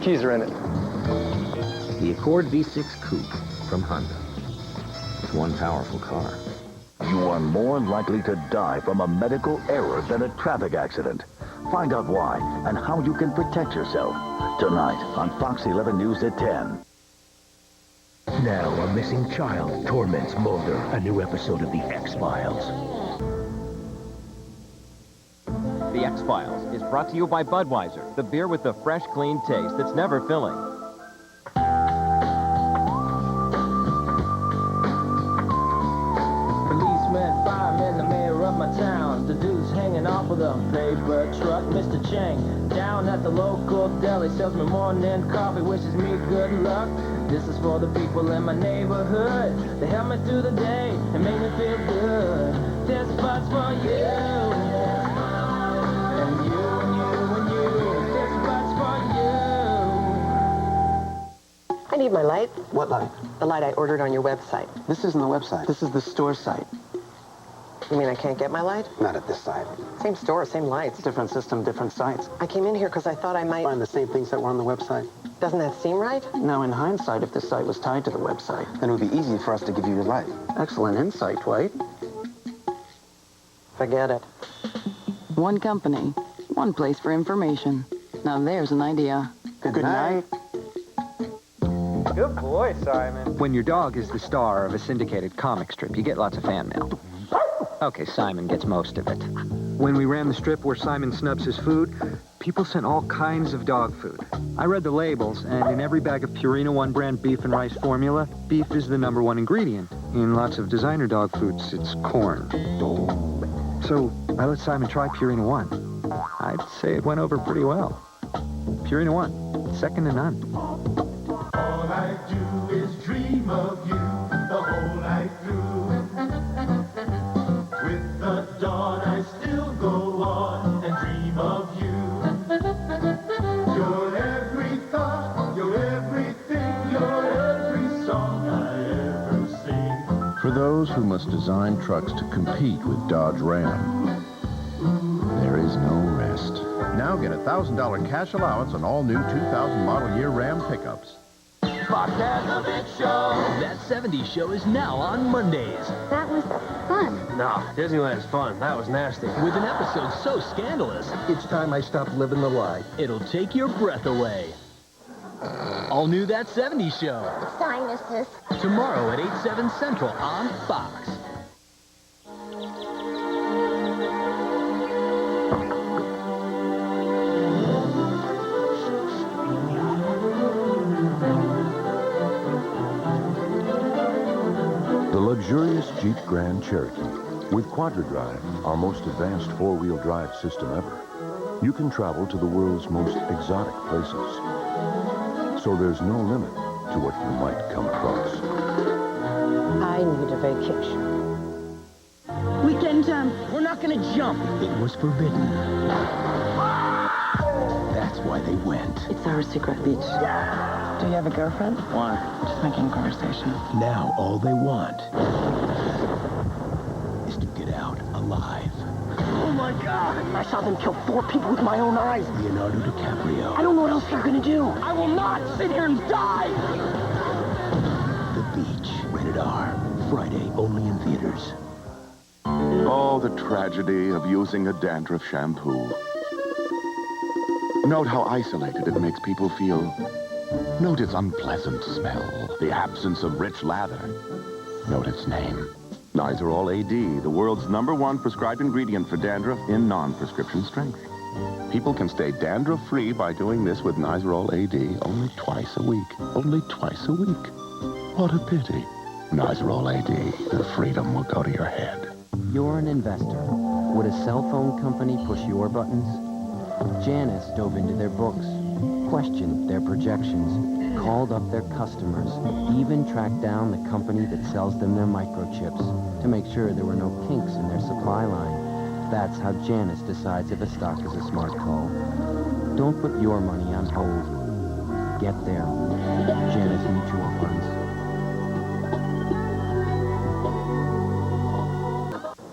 Keys are in it. The Accord V6 Coupe from Honda. It's one powerful car. You are more likely to die from a medical error than a traffic accident. Find out why and how you can protect yourself. Tonight on Fox 11 News at 10. Now, a missing child torments Mulder. A new episode of The X-Files. The X-Files is brought to you by Budweiser, the beer with the fresh, clean taste that's never filling. Policeman, fireman, the mayor of my town. The dude's hanging off of the paper truck. Mr. Chang, down at the local deli, sells me morning coffee, wishes me good luck. This is for the people in my neighborhood. They help me through the day and make me feel good. There's a buzz for you. And you, and you, and you. There's a buzz for you. I need my light. What light? The light I ordered on your website. This isn't the website. This is the store site. You mean I can't get my light? Not at this site. Same store, same lights. Different system, different sites. I came in here because I thought I might... Find the same things that were on the website. Doesn't that seem right? Now, in hindsight, if this site was tied to the website, then it would be easy for us to give you your light. Excellent insight, Dwight. Forget it. One company, one place for information. Now there's an idea. Good night. Good boy, Simon. When your dog is the star of a syndicated comic strip, you get lots of fan mail. Okay, Simon gets most of it. When we ran the strip where Simon snubs his food, people sent all kinds of dog food. I read the labels, and in every bag of Purina One brand beef and rice formula, beef is the #1 ingredient. In lots of designer dog foods, it's corn. So I let Simon try Purina One. I'd say it went over pretty well. Purina One, second to none. All I do is dream of you the whole night through. With the dawn I still go on and dream of you. You're every thought, you're everything, you're every song I ever sing. For those who must design trucks to compete with Dodge Ram, there is no rest. Now get a $1,000 cash allowance on all new 2000 model year Ram pickups. Fox has a big show. That 70s show is now on Mondays. That was fun. No, Disneyland's fun. That was nasty. With an episode so scandalous, it's time I stopped living the lie. It'll take your breath away. All new That 70s show. Sinuses. Tomorrow at 8/7 Central on Fox. The luxurious Jeep Grand Cherokee. With QuadraDrive, our most advanced four-wheel drive system ever, you can travel to the world's most exotic places. So there's no limit to what you might come across. I need a vacation. Weekend jump. We're not gonna jump. It was forbidden. That's why they went. It's our secret beach. Do you have a girlfriend? Why? Just making conversation. Now all they want is to get out alive. Oh my God! I saw them kill 4 people with my own eyes. Leonardo DiCaprio. I don't know what else you're gonna do. I will not sit here and die! The Beach. Rated R. Friday only in theaters. Oh, the tragedy of using a dandruff shampoo. Note how isolated it makes people feel. Note its unpleasant smell, the absence of rich lather. Note its name. Nizoral AD, the world's #1 prescribed ingredient for dandruff in non-prescription strength. People can stay dandruff-free by doing this with Nizoral AD only twice a week. Only twice a week. What a pity. Nizoral AD, the freedom will go to your head. You're an investor. Would a cell phone company push your buttons? Janice dove into their books, questioned their projections, called up their customers, even tracked down the company that sells them their microchips to make sure there were no kinks in their supply line. That's how Janice decides if a stock is a smart call. Don't put your money on hold. Get there. Janice Mutual Funds.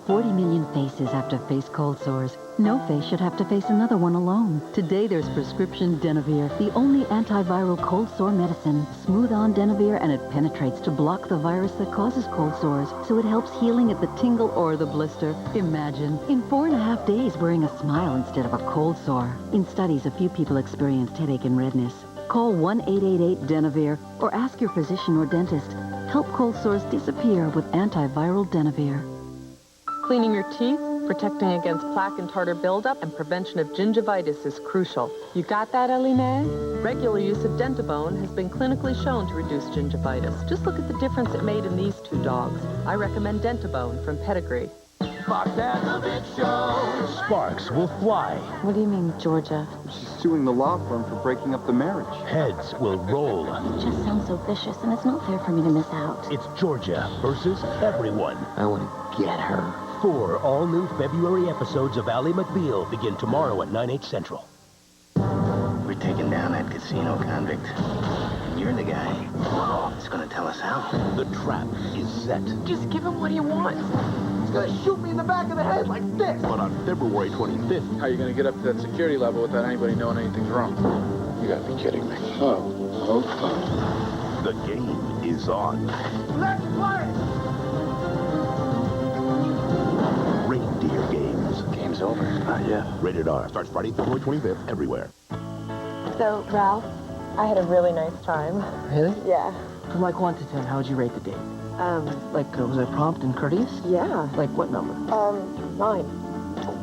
40 million faces have to face cold sores. No face should have to face another one alone. Today there's prescription Denavir, the only antiviral cold sore medicine. Smooth on Denavir and it penetrates to block the virus that causes cold sores, so it helps healing at the tingle or the blister. Imagine, in 4.5 days wearing a smile instead of a cold sore. In studies, a few people experienced headache and redness. Call 1-888-DENAVIR or ask your physician or dentist. Help cold sores disappear with antiviral Denavir. Cleaning your teeth, protecting against plaque and tartar buildup, and prevention of gingivitis is crucial. You got that, Eline? Regular use of Dentabone has been clinically shown to reduce gingivitis. Just look at the difference it made in these 2 dogs. I recommend Dentabone from Pedigree. Fox has a big show. Sparks will fly. What do you mean, Georgia? She's suing the law firm for breaking up the marriage. Heads will roll. It just sounds so vicious, and it's not fair for me to miss out. It's Georgia versus everyone. I want to get her. 4 all-new February episodes of Ally McBeal begin tomorrow at 9/8 Central. We're taking down that casino convict. And you're the guy that's going to tell us how. The trap is set. Just give him what he wants. He's gonna shoot me in the back of the head like this. But on February 25th... How are you going to get up to that security level without anybody knowing anything's wrong? You got to be kidding me. Oh. The game is on. Let's play! Reindeer Games. Game's over. Not yet. Rated R. Starts Friday, February 25th, everywhere. So, Ralph, I had a really nice time. Really? Yeah. From like 1 to 10, how would you rate the date? Was I prompt and courteous? Yeah. Like what number? 9.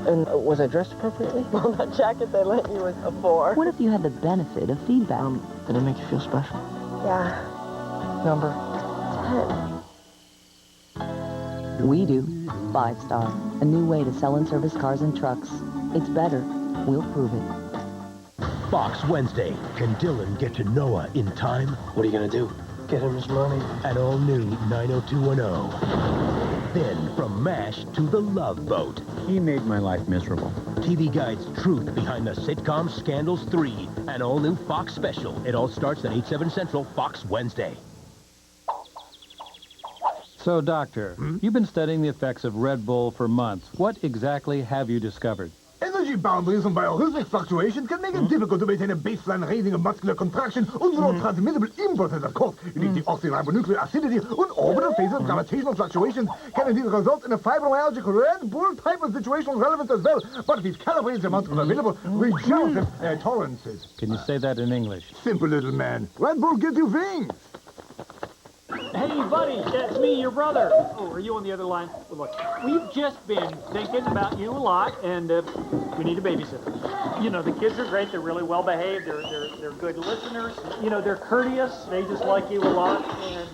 And was I dressed appropriately? Well, that jacket they lent you was a 4. What if you had the benefit of feedback? Did it make you feel special? Yeah. Number? 10. We do. 5-star. A new way to sell and service cars and trucks. It's better. We'll prove it. Fox Wednesday. Can Dylan get to Noah in time? What are you going to do? Get him his money. An all-new 90210. Then, from MASH to The Love Boat. He made my life miserable. TV Guide's truth behind the sitcom Scandals 3. An all-new Fox special. It all starts at 8/7 Central, Fox Wednesday. So, Doctor, you've been studying the effects of Red Bull for months. What exactly have you discovered? Energy boundaries and biorhythmic fluctuations can make it difficult to maintain a baseline rating of muscular contraction and neurotransmittable impulses, of course. The oxyribonucleic acidity and orbital phases of gravitational fluctuations can indeed result in a fibromyalgic Red Bull type of situational relevance as well, but we've calibrated the amount of available regenerative tolerances. Can you say that in English? Simple, little man. Red Bull gives you wings. Hey, buddy, that's me, your brother. Oh, are you on the other line? Well, look, we've just been thinking about you a lot, and we need a babysitter. You know, the kids are great. They're really well behaved. They're good listeners. You know, they're courteous. They just like you a lot. And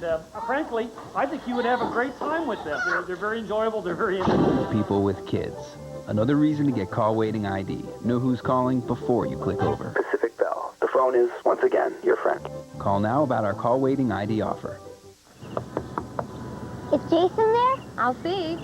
frankly, I think you would have a great time with them. They're very enjoyable. They're very interesting. People with kids. Another reason to get call waiting ID. Know who's calling before you click over. Pacific Bell. The phone is, once again, your friend. Call now about our call waiting ID offer. Is Jason there? I'll see.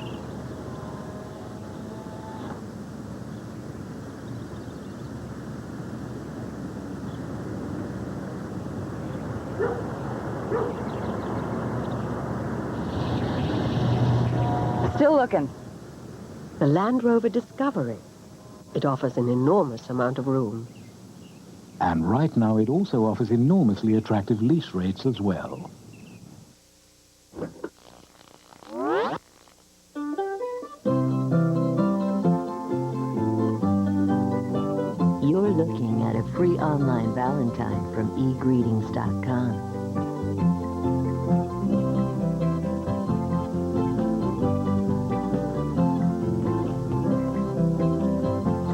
Still looking. The Land Rover Discovery. It offers an enormous amount of room. And right now it also offers enormously attractive lease rates as well. You're looking at a free online Valentine from egreetings.com.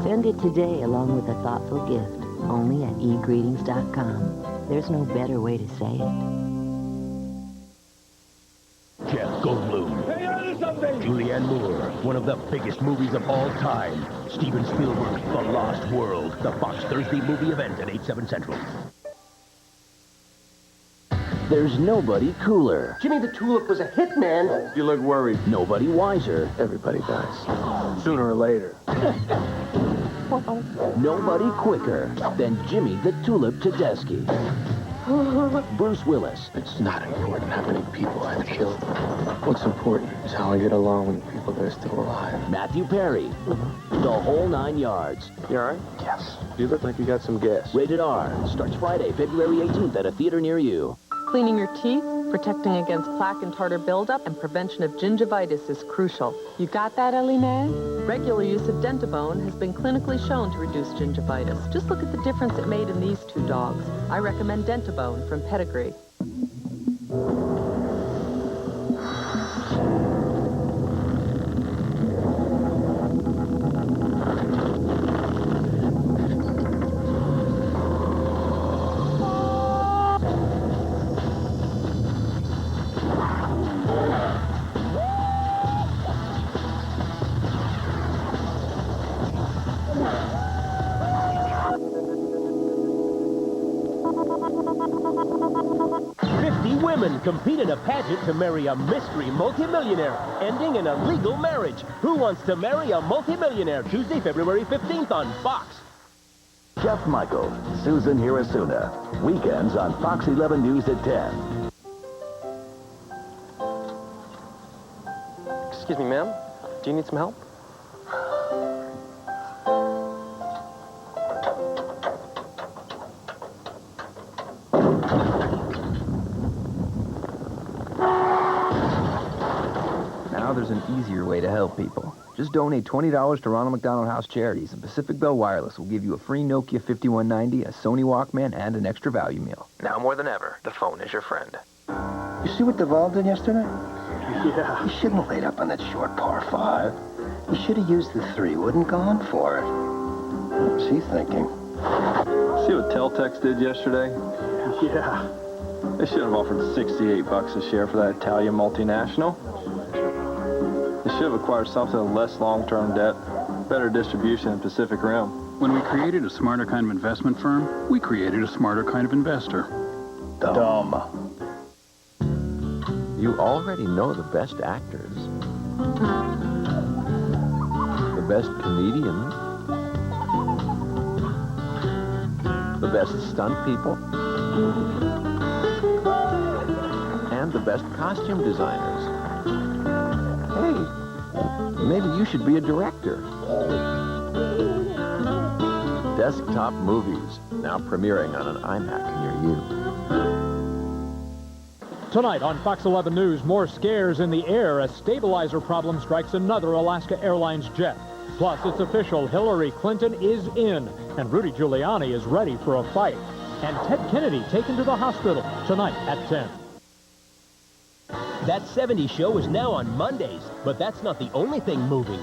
Send it today along with a thoughtful gift, only at egreetings.com. There's no better way to say it. Jeff Goldblum. Julianne Moore. One of the biggest movies of all time. Steven Spielberg's The Lost World. The Fox Thursday movie event at 8/7 Central. There's nobody cooler. Jimmy the Tulip was a hit, man. You look worried. Nobody wiser. Everybody dies. Sooner or later. Nobody quicker than Jimmy the Tulip Tedeschi. Bruce Willis. It's not important how many people I've killed. What's important is how I get along with the people that are still alive. Matthew Perry. The Whole 9 Yards. You all right? Yes. You look like you got some gas. Rated R. Starts Friday, February 18th at a theater near you. Cleaning your teeth, protecting against plaque and tartar buildup, and prevention of gingivitis is crucial. You got that, Ellie Mae? Regular use of Dentabone has been clinically shown to reduce gingivitis. Just look at the difference it made in these 2 dogs. I recommend Dentabone from Pedigree. Women compete in a pageant to marry a mystery multimillionaire, ending in a legal marriage. Who wants to marry a multimillionaire? Tuesday, February 15th on Fox. Jeff Michael, Susan Hirasuna. Weekends on Fox 11 News at 10. Excuse me, ma'am. Do you need some help? Now there's an easier way to help people. Just donate $20 to Ronald McDonald House Charities, and Pacific Bell Wireless will give you a free Nokia 5190, a Sony Walkman, and an extra value meal. Now more than ever, the phone is your friend. You see what Duvall did yesterday? Yeah. He shouldn't have laid up on that short par 5. He should have used the 3, wouldn't gone for it. What's he thinking? See what Teltex did yesterday? Yeah. They should have offered $68 a share for that Italian multinational. They should have acquired something with less long-term debt, better distribution in Pacific Rim. When we created a smarter kind of investment firm, we created a smarter kind of investor. Dumb. You already know the best actors, the best comedians, the best stunt people, and the best costume designers. Hey, maybe you should be a director. Desktop Movies, now premiering on an iMac near you. Tonight on Fox 11 News, more scares in the air as stabilizer problem strikes another Alaska Airlines jet. Plus, it's official, Hillary Clinton is in, and Rudy Giuliani is ready for a fight. And Ted Kennedy taken to the hospital tonight at 10. That 70s show is now on Mondays, but that's not the only thing moving.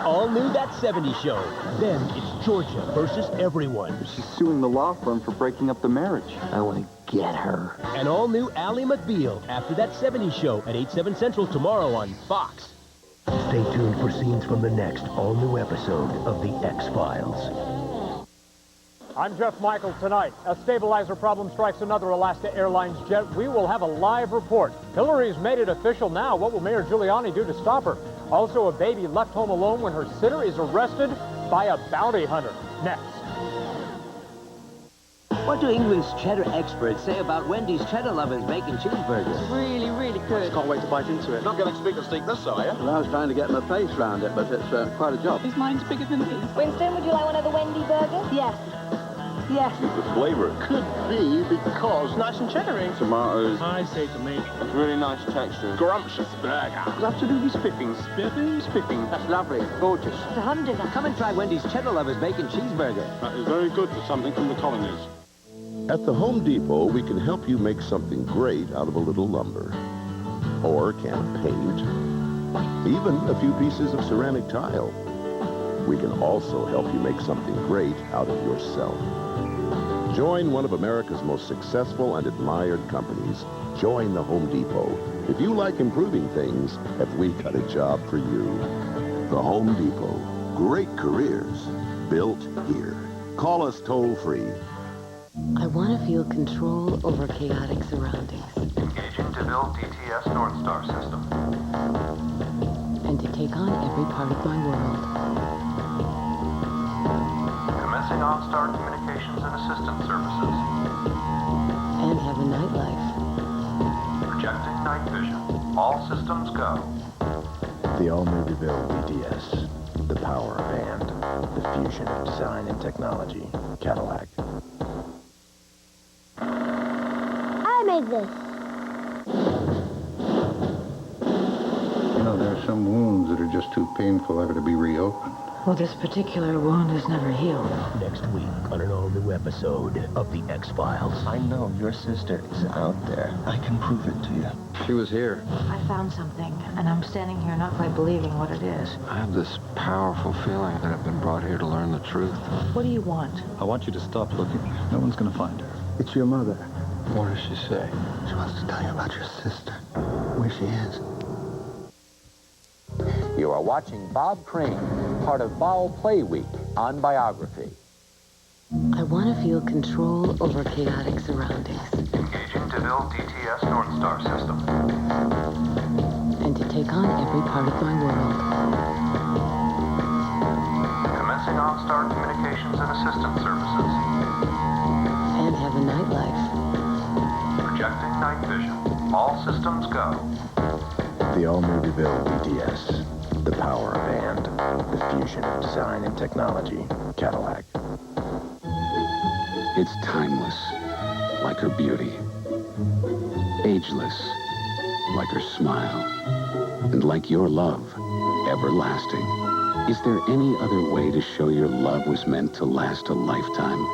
All new That 70s Show. Then it's Georgia versus everyone. She's suing the law firm for breaking up the marriage. I want to get her. An all-new Ally McBeal after That 70s Show at 8/7 Central tomorrow on Fox. Stay tuned for scenes from the next all-new episode of The X-Files. I'm Jeff Michael. Tonight, a stabilizer problem strikes another Alaska Airlines jet. We will have a live report. Hillary's made it official now. What will Mayor Giuliani do to stop her? Also, a baby left home alone when her sitter is arrested by a bounty hunter. Next. What do England's cheddar experts say about Wendy's Cheddar Lovers bacon cheeseburgers? Really, really good. Can't wait to bite into it. Not getting speak and steak this, are you? Well, I was trying to get my face round it, but it's quite a job. Is mine's bigger than his? Winston, would you like one of the Wendy burgers? Yes. Yes. The flavor could be because Nice and cheddary. tomatoes. I say tomato. It's really nice texture. Scrumptious burger. It's absolutely spiffing. Spiffing. That's lovely. Gorgeous. It's a humdinger. Come and try Wendy's Cheddar Lovers bacon cheeseburger. That is very good for something from the colonies. At the Home Depot, we can help you make something great out of a little lumber. Or a can of paint. Even a few pieces of ceramic tile. We can also help you make something great out of yourself. Join one of America's most successful and admired companies. Join the Home Depot. If you like improving things, have we got a job for you? The Home Depot. Great careers built here. Call us toll-free. I want to feel control over chaotic surroundings. Engaging DeVille DTS North Star system. And to take on every part of my world. Commence Commencing OnStar Communications and Assistance Services. And have a nightlife. Projecting night vision. All systems go. The all-new DeVille BTS. The power of and. The fusion of design and technology. Cadillac. I made this. You know, there are some wounds that are just too painful ever to be reopened. Well, this particular wound is never healed. Next week on an all-new episode of The X-Files. I know your sister is out there. I can prove it to you. She was here. I found something, and I'm standing here not quite believing what it is. I have this powerful feeling that I've been brought here to learn the truth. What do you want? I want you to stop looking. No one's gonna find her. It's your mother. What does she say? She wants to tell you about your sister. Where she is. You are watching Bob Crane, part of Foul Play Week on Biography. I want to feel control over chaotic surroundings. Engaging DeVille DTS North Star system. And to take on every part of my world. Commencing OnStar Communications and Assistance Services. And have a nightlife. Projecting night vision. All systems go. The all-new DeVille BTS. The power of and. The fusion of design and technology. Cadillac. It's timeless, like her beauty. Ageless, like her smile. And like your love, everlasting. Is there any other way to show your love was meant to last a lifetime?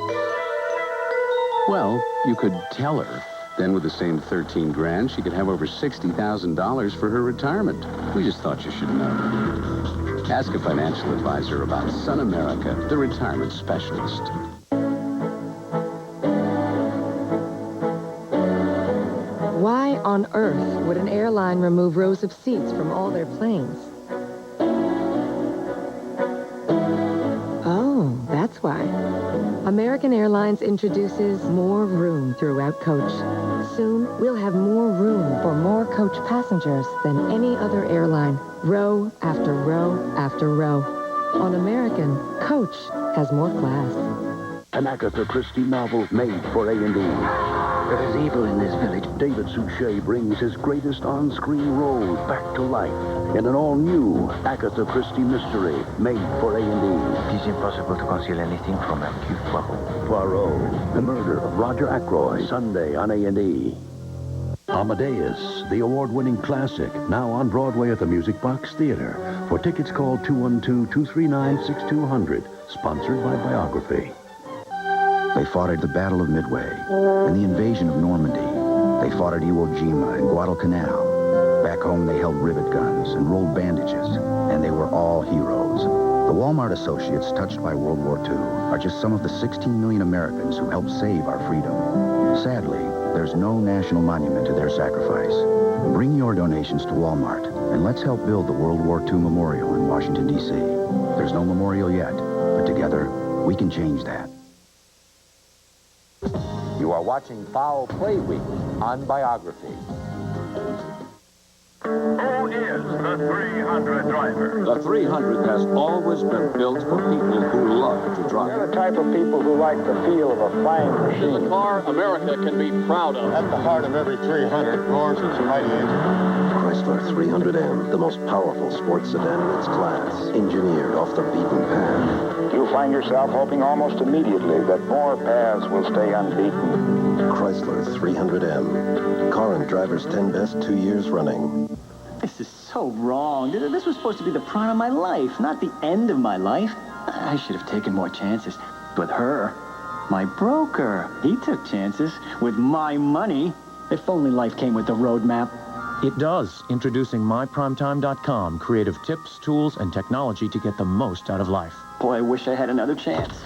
Well, you could tell her. Then with the same 13 grand, she could have over $60,000 for her retirement. We just thought you should know. Ask a financial advisor about Sun America, the retirement specialist. Why on earth would an airline remove rows of seats from all their planes? Oh, that's why. American Airlines introduces more room throughout coach. Soon, we'll have more room for more coach passengers than any other airline. Row after row after row. On American, coach has more class. An Agatha Christie novel made for A&E. There is evil in this village. David Suchet brings his greatest on-screen role back to life in an all-new Agatha Christie mystery made for A&E. It is impossible to conceal anything from Hercule Poirot. Poirot, The Murder of Roger Ackroyd, Sunday on A&E. Amadeus, the award-winning classic, now on Broadway at the Music Box Theater. For tickets, call 212-239-6200, sponsored by Biography. They fought at the Battle of Midway and the invasion of Normandy. They fought at Iwo Jima and Guadalcanal. Back home, they held rivet guns and rolled bandages, and they were all heroes. The Walmart associates touched by World War II are just some of the 16 million Americans who helped save our freedom. Sadly, there's no national monument to their sacrifice. Bring your donations to Walmart, and let's help build the World War II Memorial in Washington, D.C. There's no memorial yet, but together, we can change that. You are watching Foul Play Week on Biography. Who is the 300 driver? The 300 has always been built for people who love to drive. They're the type of people who like the feel of a flying machine. The car America can be proud of. At the heart of every 300 roars its mighty engine. Chrysler 300M, the most powerful sports sedan in its class. Engineered off the beaten path. You'll find yourself hoping almost immediately that more paths will stay unbeaten. Chrysler 300M. Car and Driver's 10 Best 2 years running. This is so wrong. This was supposed to be the prime of my life, not the end of my life. I should have taken more chances. With her, my broker. He took chances with my money. If only life came with a roadmap. It does. Introducing MyPrimetime.com. Creative tips, tools, and technology to get the most out of life. Boy, I wish I had another chance.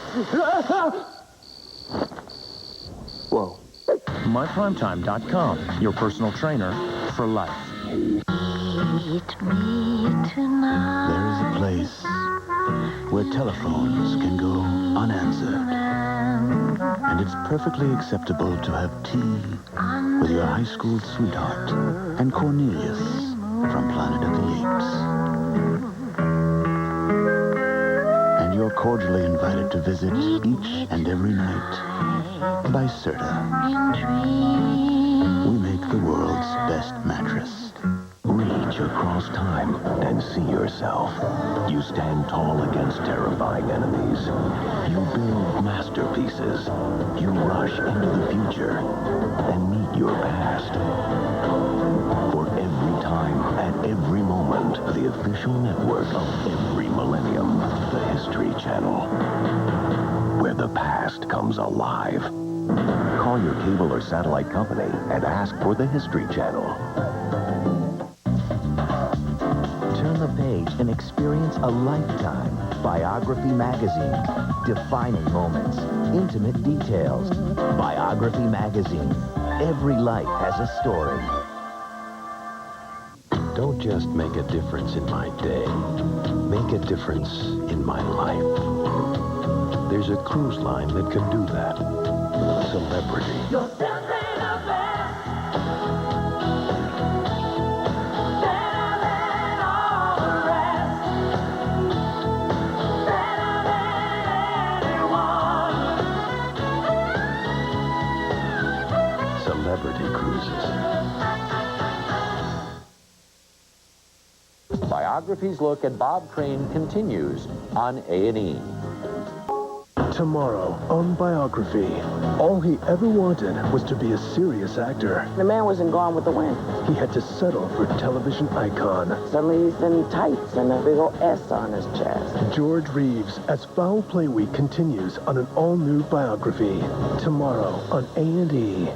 Whoa. MyPrimetime.com. Your personal trainer for life. There is a place where telephones can go unanswered. And it's perfectly acceptable to have tea with your high school sweetheart and Cornelius from Planet of the Apes. And your cordially invited to visit each and every night. By Serta. We make the world's best mattress. Reach across time and see yourself. You stand tall against terrifying enemies. You build masterpieces. You rush into the future and meet your past. For every time, at every moment, the official network of every millennium, the History Channel, where the past comes alive. Call your cable or satellite company and ask for the History Channel. Turn the page and experience a lifetime. Biography Magazine. Defining moments. Intimate details. Biography Magazine. Every life has a story. Don't just make a difference in my day. Make a difference in my life. There's a cruise line that can do that. Celebrity. Celebrity Cruises. Biography's look at Bob Crane continues on A&E. Tomorrow on Biography, all he ever wanted was to be a serious actor. The man wasn't Gone with the Wind. He had to settle for television icon. Suddenly he's in tights and a big old S on his chest. George Reeves as Foul Play Week continues on an all-new Biography. Tomorrow on A&E.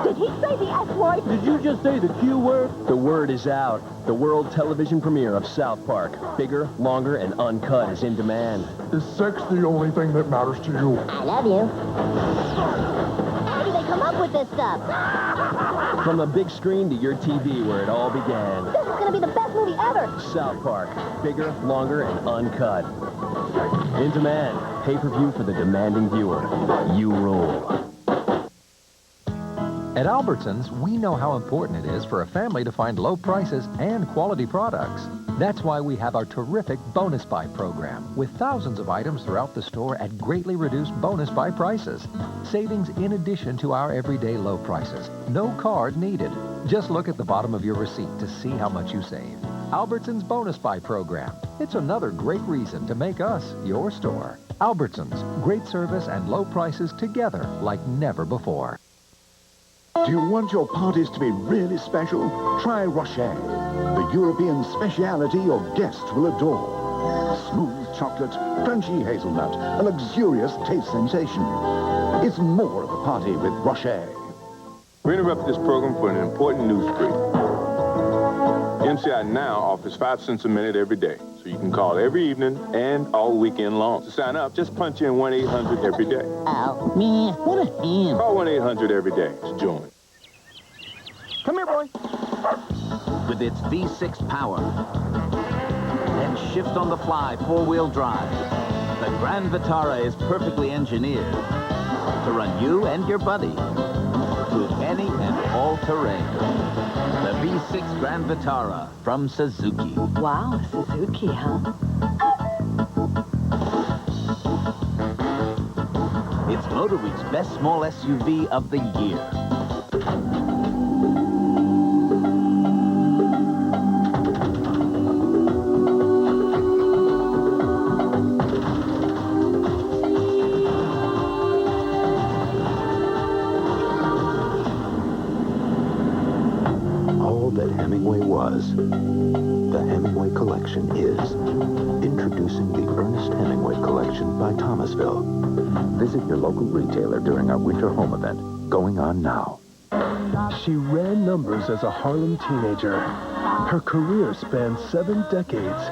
Did he say the S word? Did you just say the Q word? The word is out. The world television premiere of South Park. Bigger, longer, and uncut is in demand. Is sex the only thing that matters to you? I love you. How do they come up with this stuff? From the big screen to your TV where it all began. This is going to be the best movie ever. South Park. Bigger, longer, and uncut. In demand. Pay-per-view for the demanding viewer. You rule. At Albertsons, we know how important it is for a family to find low prices and quality products. That's why we have our terrific Bonus Buy program, with thousands of items throughout the store at greatly reduced Bonus Buy prices. Savings in addition to our everyday low prices. No card needed. Just look at the bottom of your receipt to see how much you saved. Albertsons Bonus Buy program. It's another great reason to make us your store. Albertsons, great service and low prices together like never before. Do you want your parties to be really special? Try Rocher, the European speciality your guests will adore. Smooth chocolate, crunchy hazelnut, a luxurious taste sensation. It's more of a party with Rocher. We interrupt this program for an important news break. MCI Now offers 5 cents a minute every day, so you can call every evening and all weekend long. To sign up, just punch in 1-800 every day. Oh, man, what a ham. Call 1-800 every day to join. Come here, boy. With its V6 power and shift-on-the-fly 4-wheel drive, the Grand Vitara is perfectly engineered to run you and your buddy through any and all terrain. The V6 Grand Vitara from Suzuki. Wow, Suzuki, huh? It's Motor Week's best small SUV of the year. The Hemingway Collection is. Introducing the Ernest Hemingway Collection by Thomasville. Visit your local retailer during our winter home event, going on now. She ran numbers as a Harlem teenager. Her career spanned 7 decades.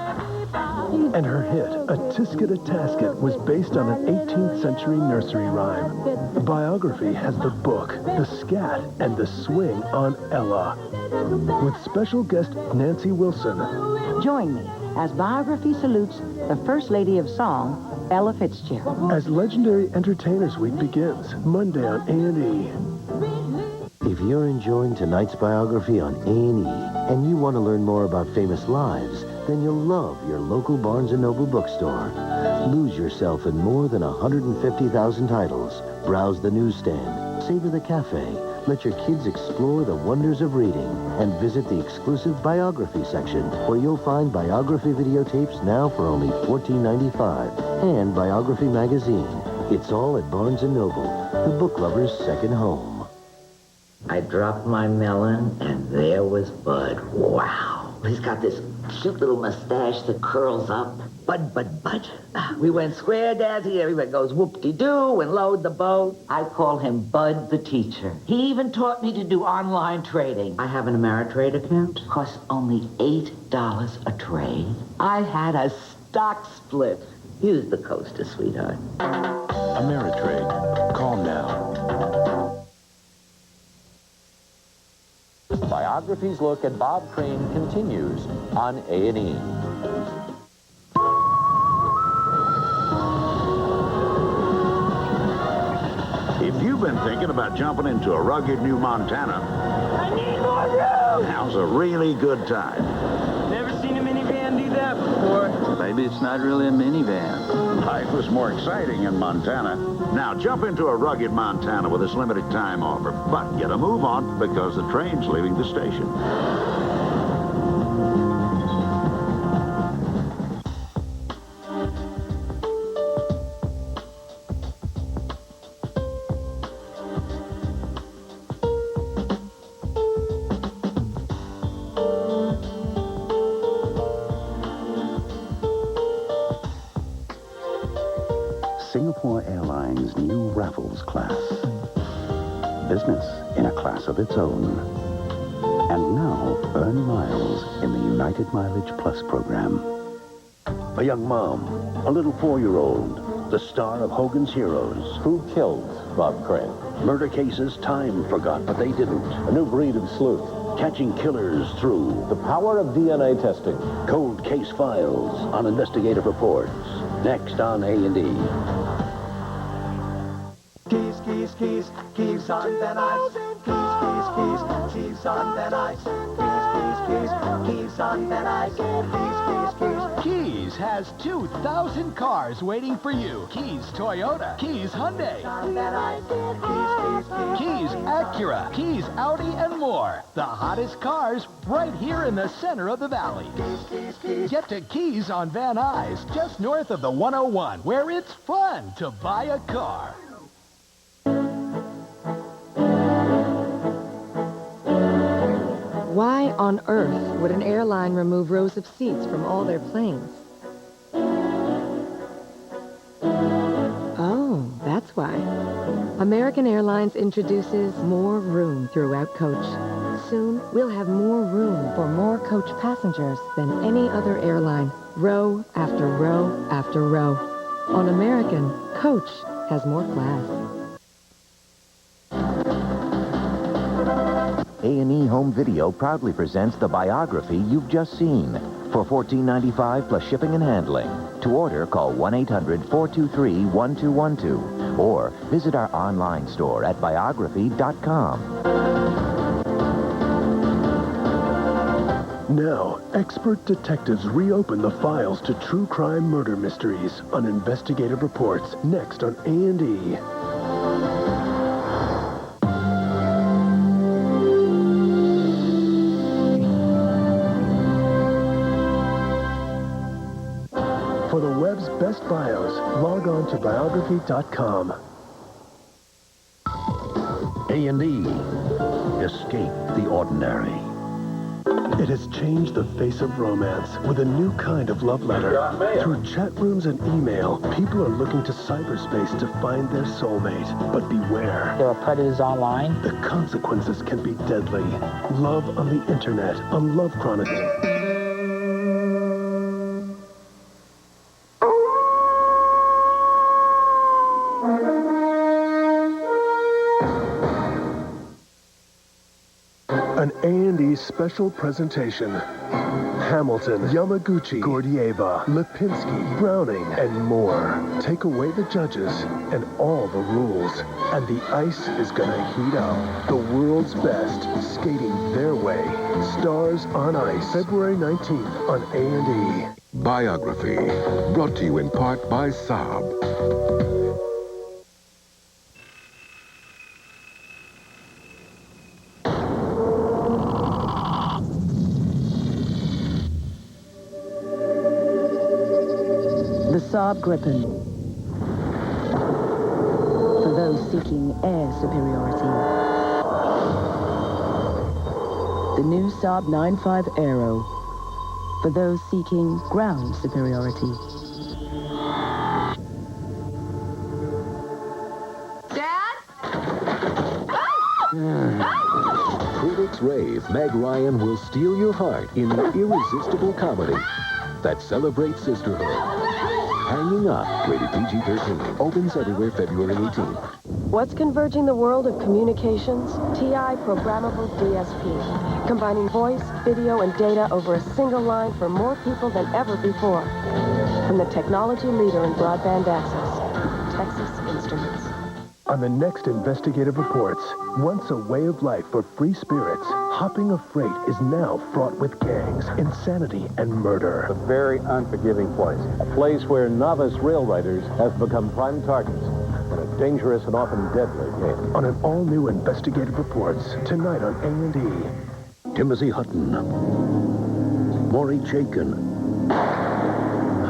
And her hit, A Tisket a Tasket, was based on an 18th century nursery rhyme. Biography has the book, the scat, and the swing on Ella. With special guest Nancy Wilson. Join me as Biography salutes the First Lady of Song, Ella Fitzgerald. As Legendary Entertainers Week begins, Monday on A&E. If you're enjoying tonight's Biography on A&E and you want to learn more about famous lives, then you'll love your local Barnes & Noble bookstore. Lose yourself in more than 150,000 titles. Browse the newsstand, savor the cafe, let your kids explore the wonders of reading, and visit the exclusive biography section, where you'll find biography videotapes now for only $14.95, and Biography magazine. It's all at Barnes & Noble, the book lover's second home. I dropped my melon, and there was Bud. Wow. He's got this cute little mustache that curls up. Bud, Bud, Bud. We went square dancing. Everybody goes whoop-de-doo and load the boat. I call him Bud the teacher. He even taught me to do online trading. I have an Ameritrade account. Costs only $8 a trade. I had a stock split. Use the coaster, sweetheart. Ameritrade. Call now. Biography's look at Bob Crane continues on A&E. If you've been thinking about jumping into a rugged new Montana, I need more room! now's a really good time. Never seen a minivan do that before. Maybe it's not really a minivan. Life was more exciting in Montana. Now jump into a rugged Montana with this limited time offer. But get a move on because the train's leaving the station. Singapore Airlines' new Raffles class. Business in a class of its own. And now, earn miles in the United Mileage Plus program. A young mom, a little 4-year-old, the star of Hogan's Heroes. Who killed Bob Crane? Murder cases time forgot, but they didn't. A new breed of sleuth. Catching killers through the power of DNA testing. Cold case files on investigative reports. Next on A&E. Keys, keys, keys, keys on Van Nuys. Keys, keys, keys, keys on Van Nuys. Keys, keys, keys, keys on Van Nuys. Keys, keys, keys. Keys has 2,000 cars waiting for you. Keys Toyota, Keys Hyundai, Keys Acura, Keys Audi, and more. The hottest cars right here in the center of the valley. Get to Keys on Van Nuys, just north of the 101, where it's fun to buy a car. Why on earth would an airline remove rows of seats from all their planes? Oh, that's why. American Airlines introduces more room throughout coach. Soon, we'll have more room for more coach passengers than any other airline, row after row after row. On American, coach has more class. A&E Home Video proudly presents the biography you've just seen for $14.95 plus shipping and handling. To order, call 1-800-423-1212 or visit our online store at biography.com. Now, expert detectives reopen the files to true crime murder mysteries on investigative reports. Next on A&E. For the web's best bios, log on to biography.com. A&E. Escape the ordinary. It has changed the face of romance with a new kind of love letter. Through chat rooms and email, people are looking to cyberspace to find their soulmate. But beware. There are predators online. The consequences can be deadly. Love on the internet on Love Chronicles. An A&E special presentation. Hamilton, Yamaguchi, Gordieva, Lipinski, Browning, and more. Take away the judges and all the rules, and the ice is gonna heat up. The world's best, skating their way. Stars on Ice, February 19th on A&E. Biography, brought to you in part by Saab. The Saab Gripen. For those seeking air superiority. The new Saab 9.5 Aero. For those seeking ground superiority. Critics rave Meg Ryan will steal your heart in an irresistible comedy that celebrates sisterhood. Hanging Up, rated PG-13, opens everywhere February 18th. What's converging the world of communications? TI Programmable DSP, combining voice, video, and data over a single line for more people than ever before. From the technology leader in broadband access, Texas Instruments. On the next investigative reports, once a way of life for free spirits, hopping a freight is now fraught with gangs, insanity, and murder. A very unforgiving place. A place where novice rail riders have become prime targets in a dangerous and often deadly game. On an all-new investigative reports, tonight on A&E. Timothy Hutton. Maury Chaikin.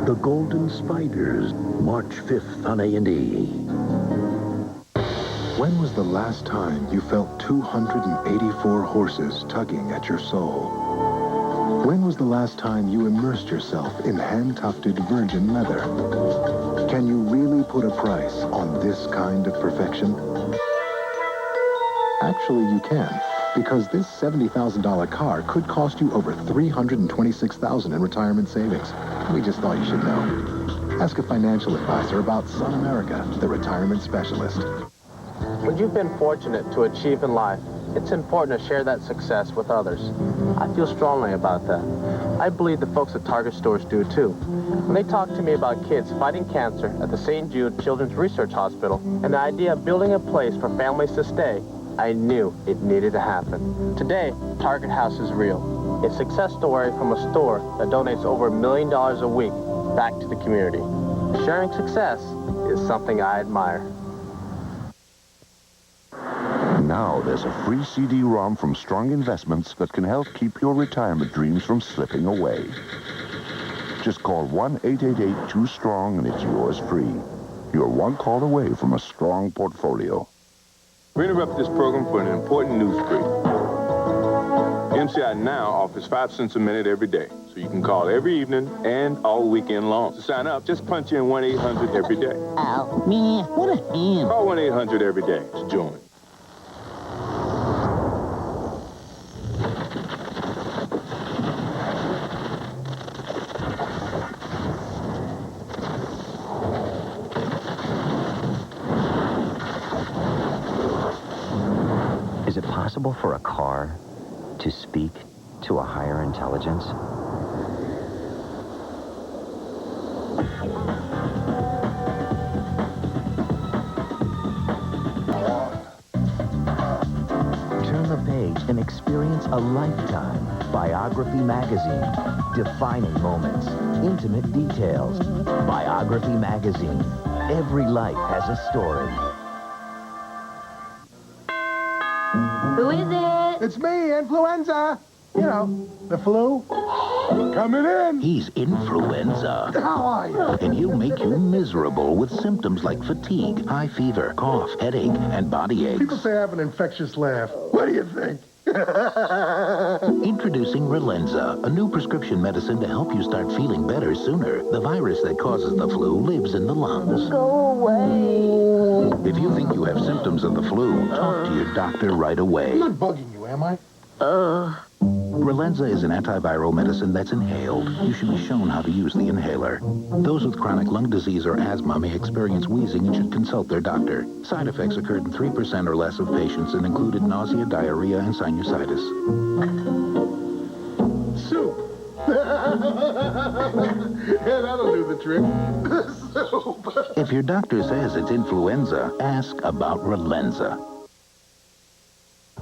The Golden Spiders, March 5th on A&E. When was the last time you felt 284 horses tugging at your soul? When was the last time you immersed yourself in hand-tufted virgin leather? Can you really put a price on this kind of perfection? Actually, you can, because this $70,000 car could cost you over $326,000 in retirement savings. We just thought you should know. Ask a financial advisor about Sun America, the retirement specialist. When you've been fortunate to achieve in life, it's important to share that success with others. I feel strongly about that. I believe the folks at Target stores do too. When they talk to me about kids fighting cancer at the St. Jude Children's Research Hospital and the idea of building a place for families to stay, I knew it needed to happen. Today, Target House is real. It's a success story from a store that donates over $1 million a week back to the community. Sharing success is something I admire. Now there's a free CD-ROM from Strong Investments that can help keep your retirement dreams from slipping away. Just call 1-888-2-STRONG and it's yours free. You're one call away from a strong portfolio. We interrupt this program for an important news break. MCI Now offers 5 cents a minute every day, so you can call every evening and all weekend long. To sign up, just punch in 1-800 every day. Oh, man, what a ham. Call 1-800 every day to join. Is it possible for a car to speak to a higher intelligence? Turn the page and experience a lifetime. Biography Magazine. Defining moments. Intimate details. Biography Magazine. Every life has a story. Who is it? It's me, influenza. You know, the flu. Coming in. He's influenza. How are you? And he'll make you miserable with symptoms like fatigue, high fever, cough, headache, and body aches. People say I have an infectious laugh. What do you think? Introducing Relenza, a new prescription medicine to help you start feeling better sooner. The virus that causes the flu lives in the lungs. Go away. If you think you have symptoms of the flu, talk to your doctor right away. I'm not bugging you, am I? Relenza is an antiviral medicine that's inhaled. You should be shown how to use the inhaler. Those with chronic lung disease or asthma may experience wheezing and should consult their doctor. Side effects occurred in 3% or less of patients and included nausea, diarrhea, and sinusitis. Soup. Yeah, that'll do the trick. Soup. If your doctor says it's influenza, ask about Relenza.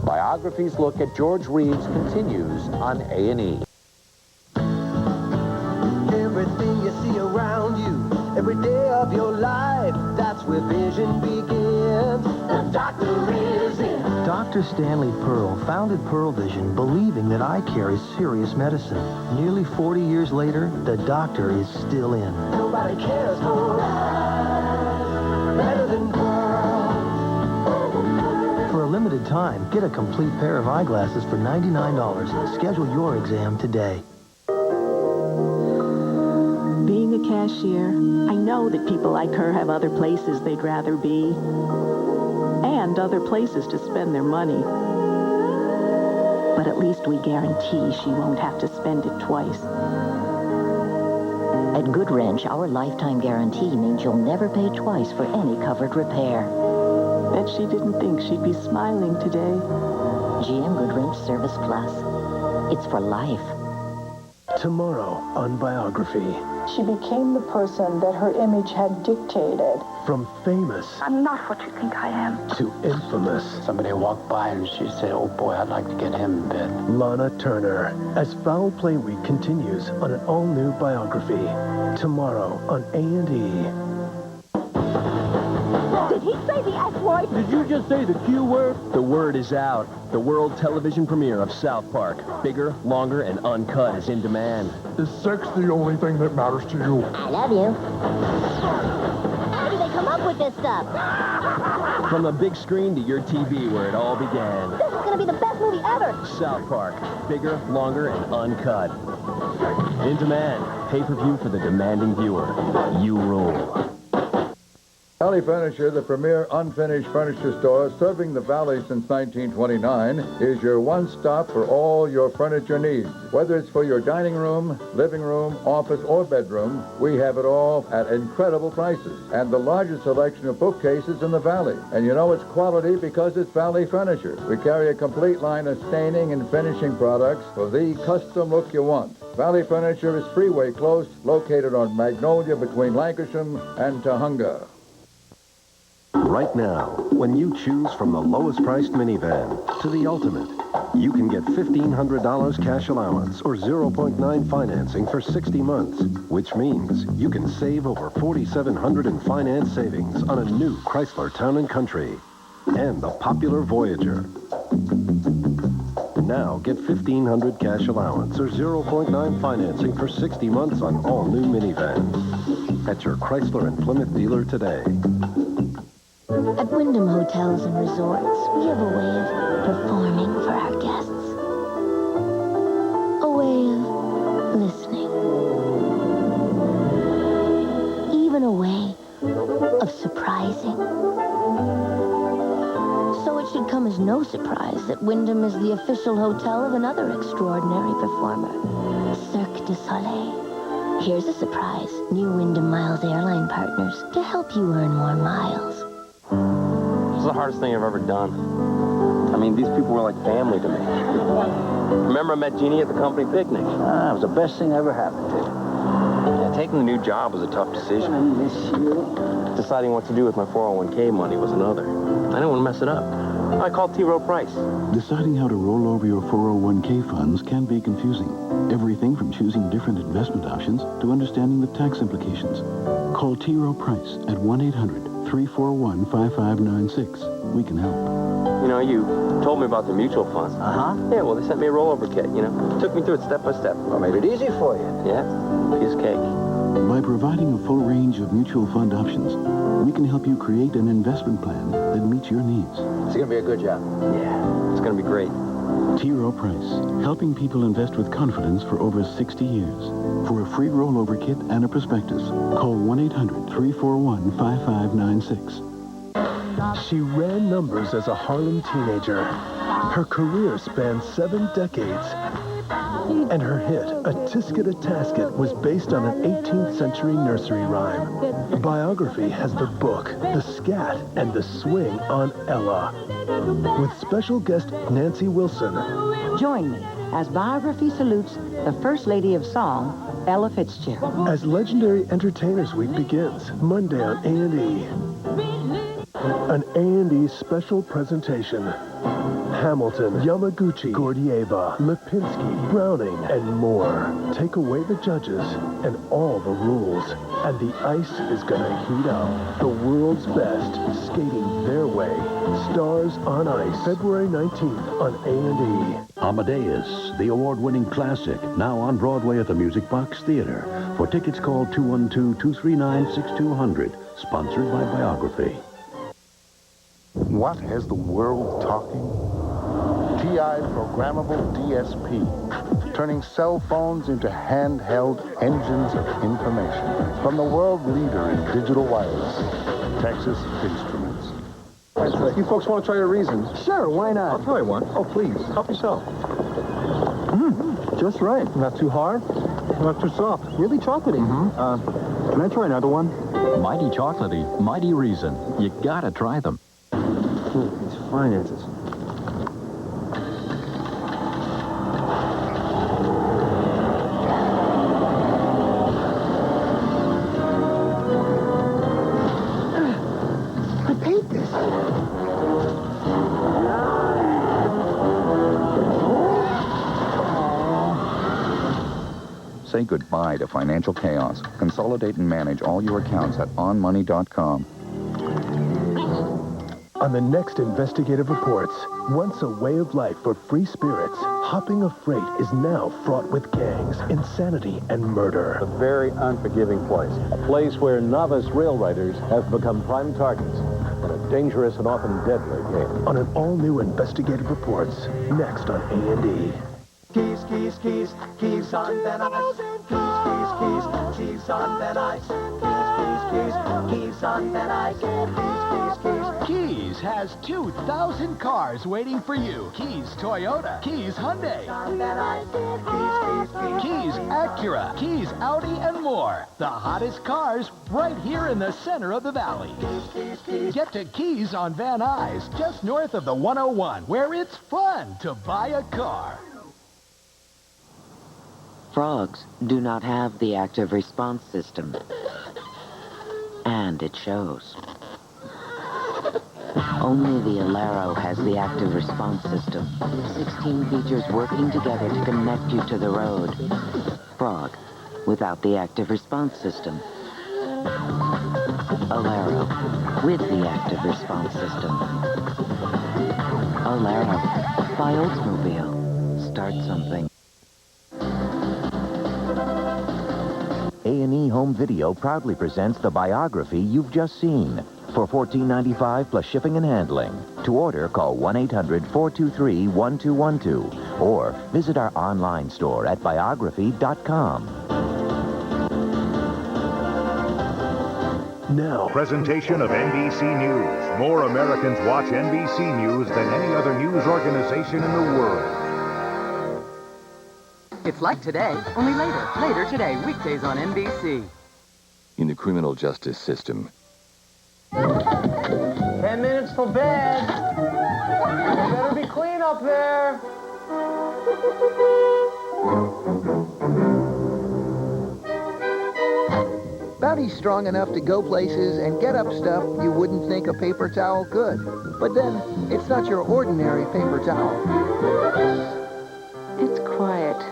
Biography's look at George Reeves continues on A&E. Everything you see around you, every day of your life, that's where vision begins. The doctor is in. Dr. Stanley Pearl founded Pearl Vision believing that eye care is serious medicine. Nearly 40 years later, the doctor is still in. Nobody cares for eyes better than Pearl. For a limited time, get a complete pair of eyeglasses for $99. Schedule your exam today. Being a cashier, I know that people like her have other places they'd rather be, and other places to spend their money. But at least we guarantee she won't have to spend it twice. At Good Wrench, our lifetime guarantee means you'll never pay twice for any covered repair. Bet she didn't think she'd be smiling today. GM Good Wrench Service Plus. It's for life. Tomorrow on Biography. She became the person that her image had dictated. From famous I'm not what you think I am. to infamous. Somebody walked by and she said, "Oh boy, I'd like to get him in bed." Lana Turner, as Foul Play Week continues on an all-new Biography. Tomorrow on A&E. Did he say the F-word? Did you just say the Q word? The word is out. The world television premiere of South Park. Bigger, longer, and uncut is in demand. Is sex the only thing that matters to you? I love you. How do they come up with this stuff? From the big screen to your TV where it all began. This is going to be the best movie ever. South Park. Bigger, longer, and uncut. In demand. Pay-per-view for the demanding viewer. You rule. Valley Furniture, the premier unfinished furniture store serving the Valley since 1929, is your one-stop for all your furniture needs. Whether it's for your dining room, living room, office, or bedroom, we have it all at incredible prices and the largest selection of bookcases in the Valley. And you know it's quality because it's Valley Furniture. We carry a complete line of staining and finishing products for the custom look you want. Valley Furniture is freeway close, located on Magnolia between Lancashire and Tahunga. Right now, when you choose from the lowest priced minivan to the ultimate, you can get $1,500 cash allowance or 0.9 financing for 60 months, which means you can save over $4,700 in finance savings on a new Chrysler Town & Country and the popular Voyager. Now get $1,500 cash allowance or 0.9 financing for 60 months on all new minivans at your Chrysler and Plymouth dealer today. At Wyndham Hotels and Resorts, we have a way of performing for our guests. A way of listening. Even a way of surprising. So it should come as no surprise that Wyndham is the official hotel of another extraordinary performer, Cirque du Soleil. Here's a surprise. New Wyndham Miles airline partners to help you earn more miles. This is the hardest thing I've ever done. I mean, these people were like family to me. Remember I met Jeannie at the company picnic? It was the best thing ever happened to you. Yeah, taking the new job was a tough decision. I miss you. Deciding what to do with my 401k money was another. I didn't want to mess it up. I called T. Rowe Price. Deciding how to roll over your 401k funds can be confusing. Everything from choosing different investment options to understanding the tax implications. Call T. Rowe Price at 1-800-341-5596. We can help. You know, you told me about the mutual funds. Uh-huh. Yeah, well, they sent me a rollover kit, you know. Took me through it step by step. Well, made it easy for you. Yeah, piece of cake. By providing a full range of mutual fund options, we can help you create an investment plan that meets your needs. It's going to be a good job. Yeah, it's going to be great. T. Rowe Price, helping people invest with confidence for over 60 years. For a free rollover kit and a prospectus, call 1-800-341-5596. She ran numbers as a Harlem teenager. Her career spanned 7 decades. And her hit, A Tisket a Tasket, was based on an 18th century nursery rhyme. The biography has the book, the scat, and the swing on Ella. With special guest Nancy Wilson. Join me as Biography salutes the First Lady of Song, Ella Fitzgerald. As Legendary Entertainers Week begins, Monday on A&E. An A&E special presentation. Hamilton, Yamaguchi, Gordieva, Lipinski, Browning, and more. Take away the judges and all the rules. And the ice is gonna heat up. The world's best, skating their way. Stars on Ice, February 19th on A&E. Amadeus, the award-winning classic, now on Broadway at the Music Box Theater. For tickets, call 212-239-6200. Sponsored by Biography. What has the world talking? TI Programmable DSP, turning cell phones into handheld engines of information. From the world leader in digital wireless, Texas Instruments. You folks want to try a Reason? Sure, why not? I'll try one. Oh, please. Help yourself. Just right. Not too hard, not too soft. Really chocolatey. Can I try another one? Mighty chocolatey, mighty Reason. You gotta try them. These finances. I paid this. Say goodbye to financial chaos. Consolidate and manage all your accounts at onmoney.com. On the next investigative reports, once a way of life for free spirits, hopping a freight is now fraught with gangs, insanity, and murder. A very unforgiving place. A place where novice rail riders have become prime targets in a dangerous and often deadly game. On an all-new investigative reports, next on A&E. Keys, keys, keys, keys on Van Ice. Keys, keys, keys, keys on Van Ice. Keys, keys, keys, keys on Van Ice. Keys, keys, keys. Keys has 2,000 cars waiting for you. Keys Toyota, Keys Hyundai, Keys Acura, Keys Audi, and more. The hottest cars right here in the center of the valley. Get to Keys on Van Nuys, just north of the 101, where it's fun to buy a car. Frogs do not have the active response system. And it shows. Only the Alero has the active response system. 16 features working together to connect you to the road. Frog, without the active response system. Alero, with the active response system. Alero, by Oldsmobile. Start something. A&E Home Video proudly presents the biography you've just seen for $14.95 plus shipping and handling. To order, call 1-800-423-1212 or visit our online store at biography.com. Now, presentation of NBC News. More Americans watch NBC News than any other news organization in the world. It's like today, only later. Later today, weekdays on NBC. In the criminal justice system. 10 minutes till bed. You better be clean up there. Bounty's strong enough to go places and get up stuff you wouldn't think a paper towel could. But then, it's not your ordinary paper towel. It's quiet.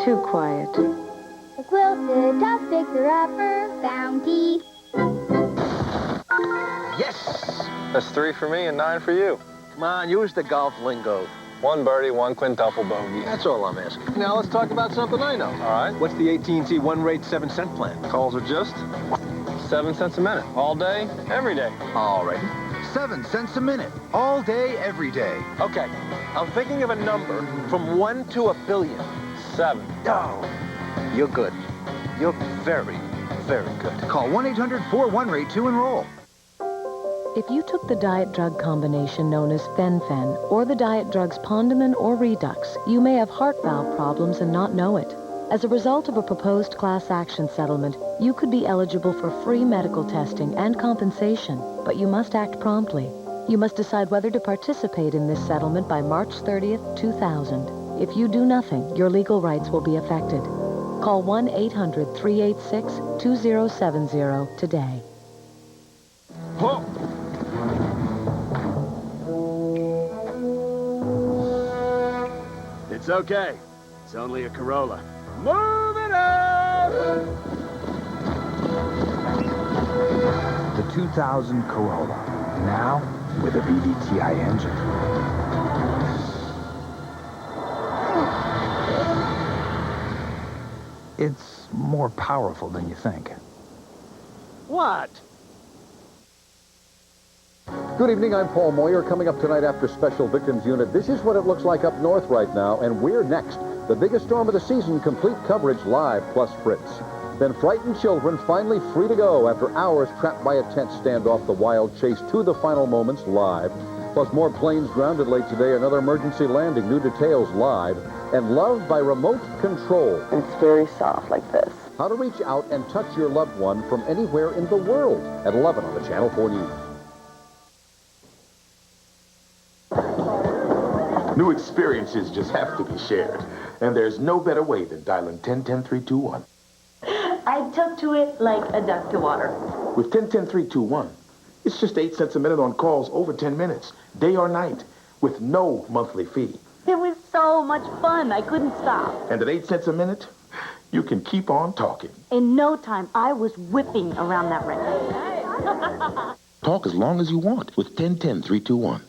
Too quiet. The quilted top fixer-upper, Bounty. Yes! That's 3 for me and 9 for you. Come on, use the golf lingo. 1 birdie, 1 quintuple bogey. That's all I'm asking. Now let's talk about something I know. All right. What's the AT&T one-rate 7-cent plan? Calls are just 7 cents a minute. All day, every day. All right. 7 cents a minute. All day, every day. Okay. I'm thinking of a number from 1 to a billion. 7. Oh, you're good. You're very, very good. Call 1-800-41-rate to enroll. If you took the diet drug combination known as fen-phen or the diet drugs Pondamin or Redux, you may have heart valve problems and not know it. As a result of a proposed class action settlement, you could be eligible for free medical testing and compensation, but you must act promptly. You must decide whether to participate in this settlement by March 30th, 2000. If you do nothing, your legal rights will be affected. Call 1-800-386-2070 today. Whoa! It's okay. It's only a Corolla. Move it up! The 2000 Corolla, now with a VVTi engine. It's more powerful than you think. What? Good evening, I'm Paul Moyer. Coming up tonight after Special Victims Unit, this is what it looks like up north right now, and we're next. The biggest storm of the season, complete coverage live, plus Fritz. Then frightened children finally free to go after hours trapped by a tense standoff, the wild chase to the final moments live. Plus more planes grounded late today, another emergency landing, new details live. And love by remote control. It's very soft like this. How to reach out and touch your loved one from anywhere in the world at 11 on the Channel 4 News. New experiences just have to be shared. And there's no better way than dialing 10-10-321. I took to it like a duck to water. With 10-10-321, it's just 8 cents a minute on calls over 10 minutes, day or night, with no monthly fee. It was so much fun, I couldn't stop. And at 8 cents a minute, you can keep on talking. In no time, I was whipping around that ring. Talk as long as you want with 10-10-321.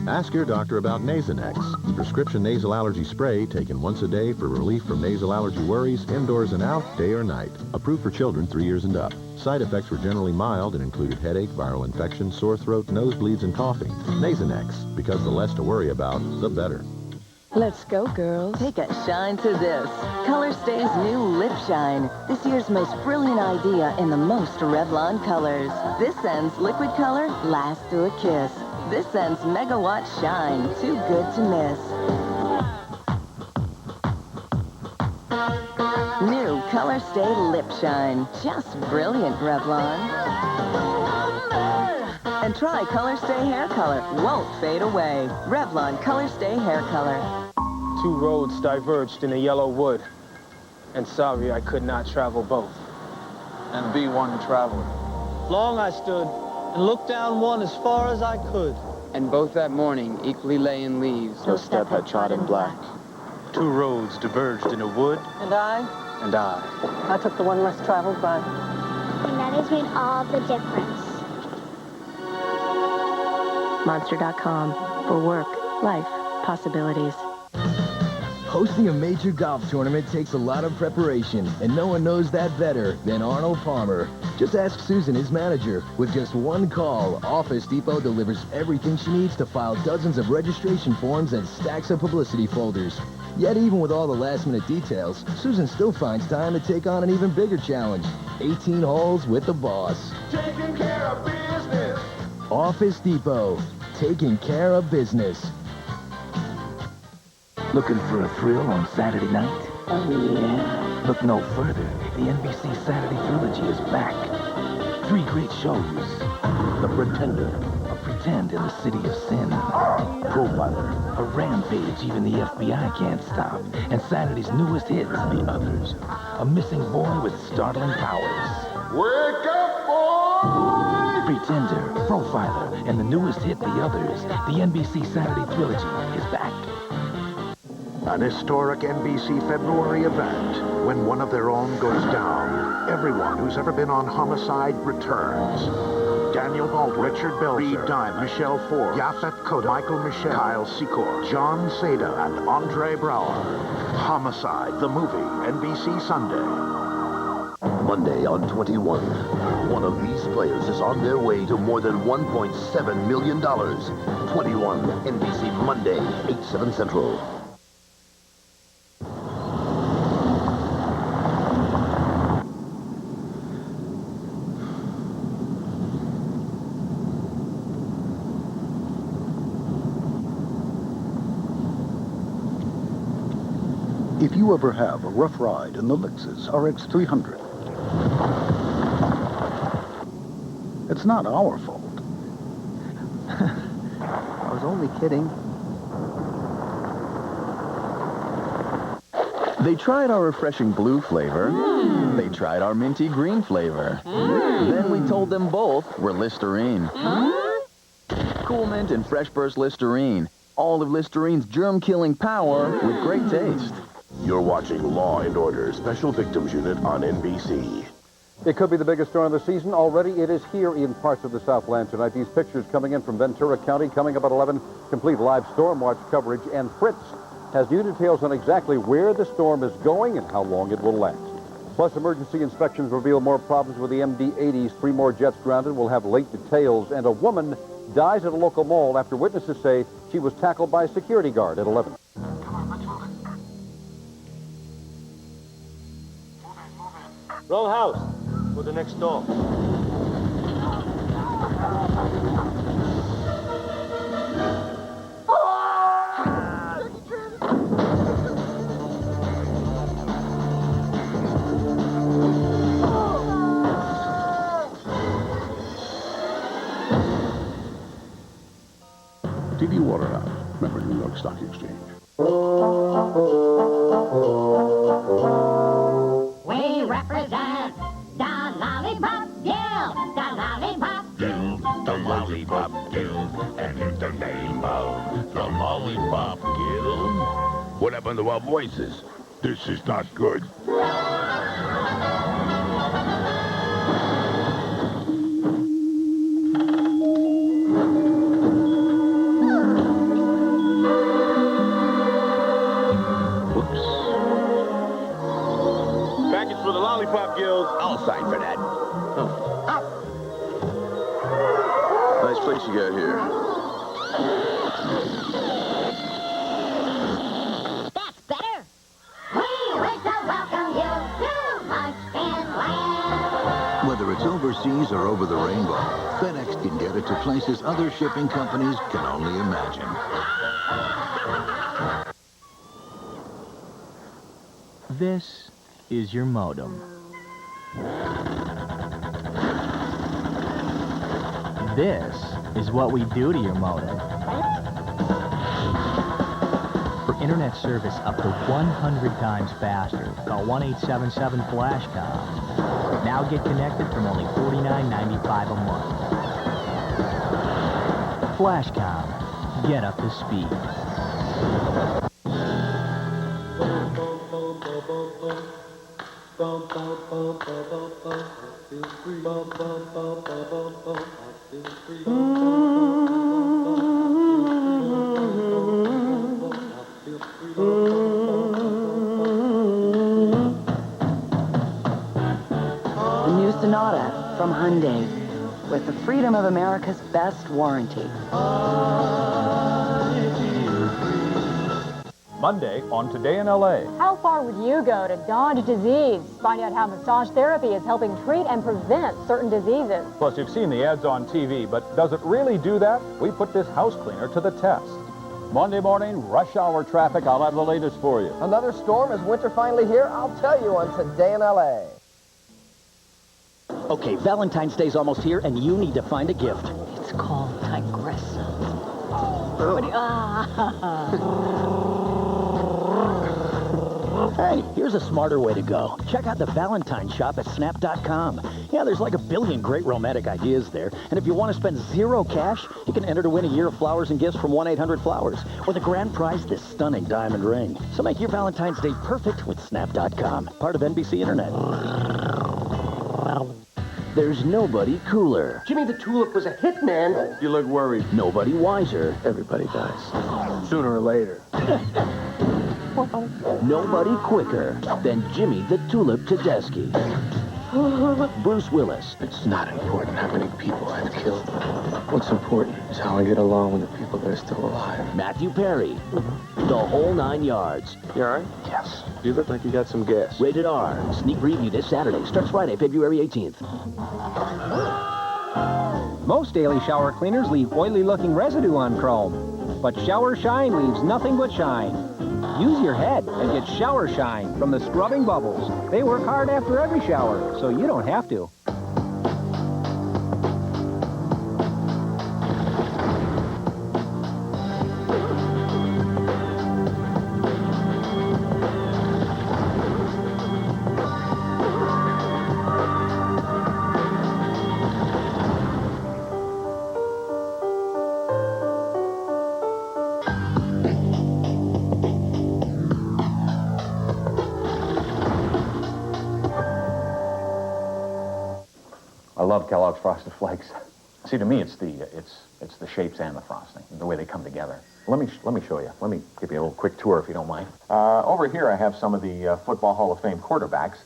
Ask your doctor about Nasonex, prescription nasal allergy spray taken once a day for relief from nasal allergy worries, indoors and out, day or night. Approved for children 3 years and up. Side effects were generally mild and included headache, viral infection, sore throat, nosebleeds, and coughing. Nasonex, because the less to worry about, the better. Let's go, girls. Take a shine to this. Color Stay's new Lip Shine. This year's most brilliant idea in the most Revlon colors. This ends liquid color, lasts through a kiss. This ends megawatt shine. Too good to miss. New Color Stay Lip Shine. Just brilliant, Revlon. And try Color Stay Hair Color. Won't fade away. Revlon Color Stay Hair Color. 2 roads diverged in a yellow wood. And sorry, I could not travel both. And be one traveler. Long I stood and looked down one as far as I could. And both that morning equally lay in leaves. No step had trod in black. 2 roads diverged in a wood. And I? And I. I took the one less traveled by. And that has made all the difference. Monster.com. For work, life, possibilities. Hosting a major golf tournament takes a lot of preparation, and no one knows that better than Arnold Palmer. Just ask Susan, his manager. With just one call, Office Depot delivers everything she needs to file dozens of registration forms and stacks of publicity folders. Yet even with all the last-minute details, Susan still finds time to take on an even bigger challenge. 18 holes with the boss. Taking care of business. Office Depot. Taking care of business. Looking for a thrill on Saturday night? Oh, yeah. Look no further. The NBC Saturday Trilogy is back. 3 great shows. The Pretender, a pretend in the city of sin. Profiler, a rampage even the FBI can't stop. And Saturday's newest hit, The Others, a missing boy with startling powers. Wake up, boy! Pretender, Profiler, and the newest hit, The Others. The NBC Saturday Trilogy is back. An historic NBC February event. When one of their own goes down, everyone who's ever been on Homicide returns. Daniel Baldwin, Richard Belzer, Reed Diamond, Michelle Forbes, Yaphet Kotto, Michael Michel, Kyle Secor, John Seda, and Andre Braugher. Homicide, the movie, NBC Sunday. Monday on 21. One of these players is on their way to more than $1.7 million. 21, NBC Monday, 8, 7 Central. If you ever have a rough ride in the Lexus RX 300, it's not our fault. I was only kidding. They tried our refreshing blue flavor. They tried our minty green flavor. Then we told them both we're Listerine. Cool Mint and Fresh Burst Listerine. All of Listerine's germ-killing power with great taste. You're watching Law & Order Special Victims Unit on NBC. It could be the biggest storm of the season. Already it is here in parts of the Southland tonight. These pictures coming in from Ventura County, coming up at 11. Complete live storm watch coverage. And Fritz has new details on exactly where the storm is going and how long it will last. Plus, emergency inspections reveal more problems with the MD-80s. 3 more jets grounded. We'll have late details. And a woman dies at a local mall after witnesses say she was tackled by a security guard at 11. Wrong house. Go the next door. TV Waterhouse, member New York Stock Exchange. We represent the Lollipop Guild, the Lollipop Guild, the Lollipop Guild, and in the name of the Lollipop Guild. What happened to our voices? This is not good. Package for the Lollipop Guild. I'll sign for that. Nice place you got here. That's better. We wish to welcome you to Munchkin Land. Whether it's overseas or over the rainbow, FedEx can get it to places other shipping companies can only imagine. This is your modem. This is what we do to your modem. For internet service up to 100 times faster, call 1-877-FLASH-COM. Now get connected from only $49.95 a month. FlashCom. Get up to speed. The new Sonata from Hyundai with the freedom of America's best warranty. Monday on Today in L.A. How far would you go to dodge disease? Find out how massage therapy is helping treat and prevent certain diseases. Plus, you've seen the ads on TV, but does it really do that? We put this house cleaner to the test. Monday morning, rush hour traffic. I'll have the latest for you. Another storm? Is winter finally here? I'll tell you on Today in L.A. Okay, Valentine's Day's almost here, and you need to find a gift. It's called Tigressa. Hey, here's a smarter way to go. Check out the Valentine's shop at Snap.com. Yeah, there's like a billion great romantic ideas there. And if you want to spend zero cash, you can enter to win a year of flowers and gifts from 1-800-Flowers. Or the grand prize, this stunning diamond ring. So make your Valentine's Day perfect with Snap.com. Part of NBC Internet. There's nobody cooler. Jimmy the Tulip was a hit, man. You look worried. Nobody wiser. Everybody dies. Sooner or later. Nobody quicker than Jimmy the Tulip Tedeschi. Bruce Willis. It's not important how many people I've killed. What's important is how I get along with the people that are still alive. Matthew Perry. The Whole 9 Yards. You all right? Yes. You look like you got some gas. Rated R. Sneak preview this Saturday. Starts Friday, February 18th. Most daily shower cleaners leave oily-looking residue on chrome. But Shower Shine leaves nothing but shine. Use your head and get Shower Shine from the scrubbing bubbles. They work hard after every shower, so you don't have to. I love Kellogg's Frosted Flakes. See, to me, it's the shapes and the frosting, the way they come together. Let me show you. Let me give you a little quick tour, if you don't mind. Over here, I have some of the Football Hall of Fame quarterbacks.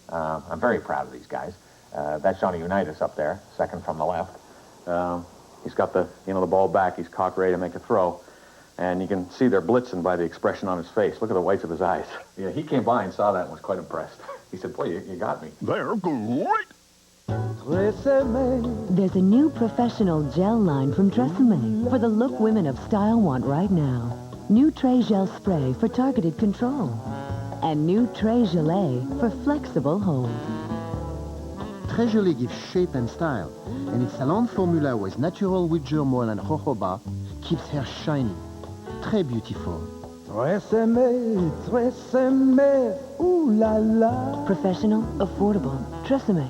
I'm very proud of these guys. That's Johnny Unitas up there, second from the left. He's got the ball back. He's cocked ready to make a throw. And you can see they're blitzing by the expression on his face. Look at the whites of his eyes. Yeah, he came by and saw that and was quite impressed. He said, boy, you got me. They're great. There's a new professional gel line from Tresemme for the look women of style want right now. New Tray Gel Spray for targeted control. And new Tray Gelée for flexible hold. Tray Gelée gives shape and style, and its salon formula with natural wheat germol and jojoba keeps hair shiny. Très beautiful. Tresemme, ooh la la. Professional, affordable, Tresemme.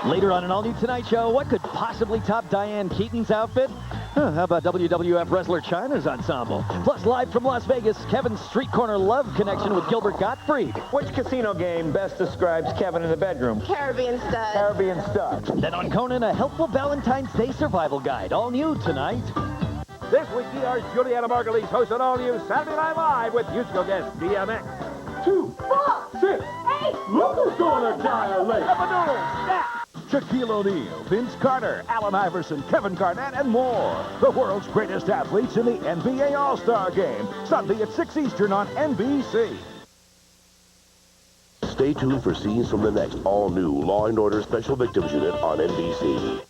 Later on an all-new Tonight Show, what could possibly top Diane Keaton's outfit? How about WWF wrestler Chyna's ensemble? Plus, live from Las Vegas, Kevin's street corner love connection with Gilbert Gottfried. Which casino game best describes Kevin in the bedroom? Caribbean Stud. Caribbean Stud. Then on Conan, a helpful Valentine's Day survival guide. All new tonight. This week, DR's Juliana Margulies hosts an all-new Saturday Night Live with musical guest DMX. 2, 4, 6, 8. Look who's gonna dilate. Epidural, snap. Shaquille O'Neal, Vince Carter, Allen Iverson, Kevin Garnett, and more. The world's greatest athletes in the NBA All-Star Game. Sunday at 6 Eastern on NBC. Stay tuned for scenes from the next all-new Law & Order Special Victims Unit on NBC.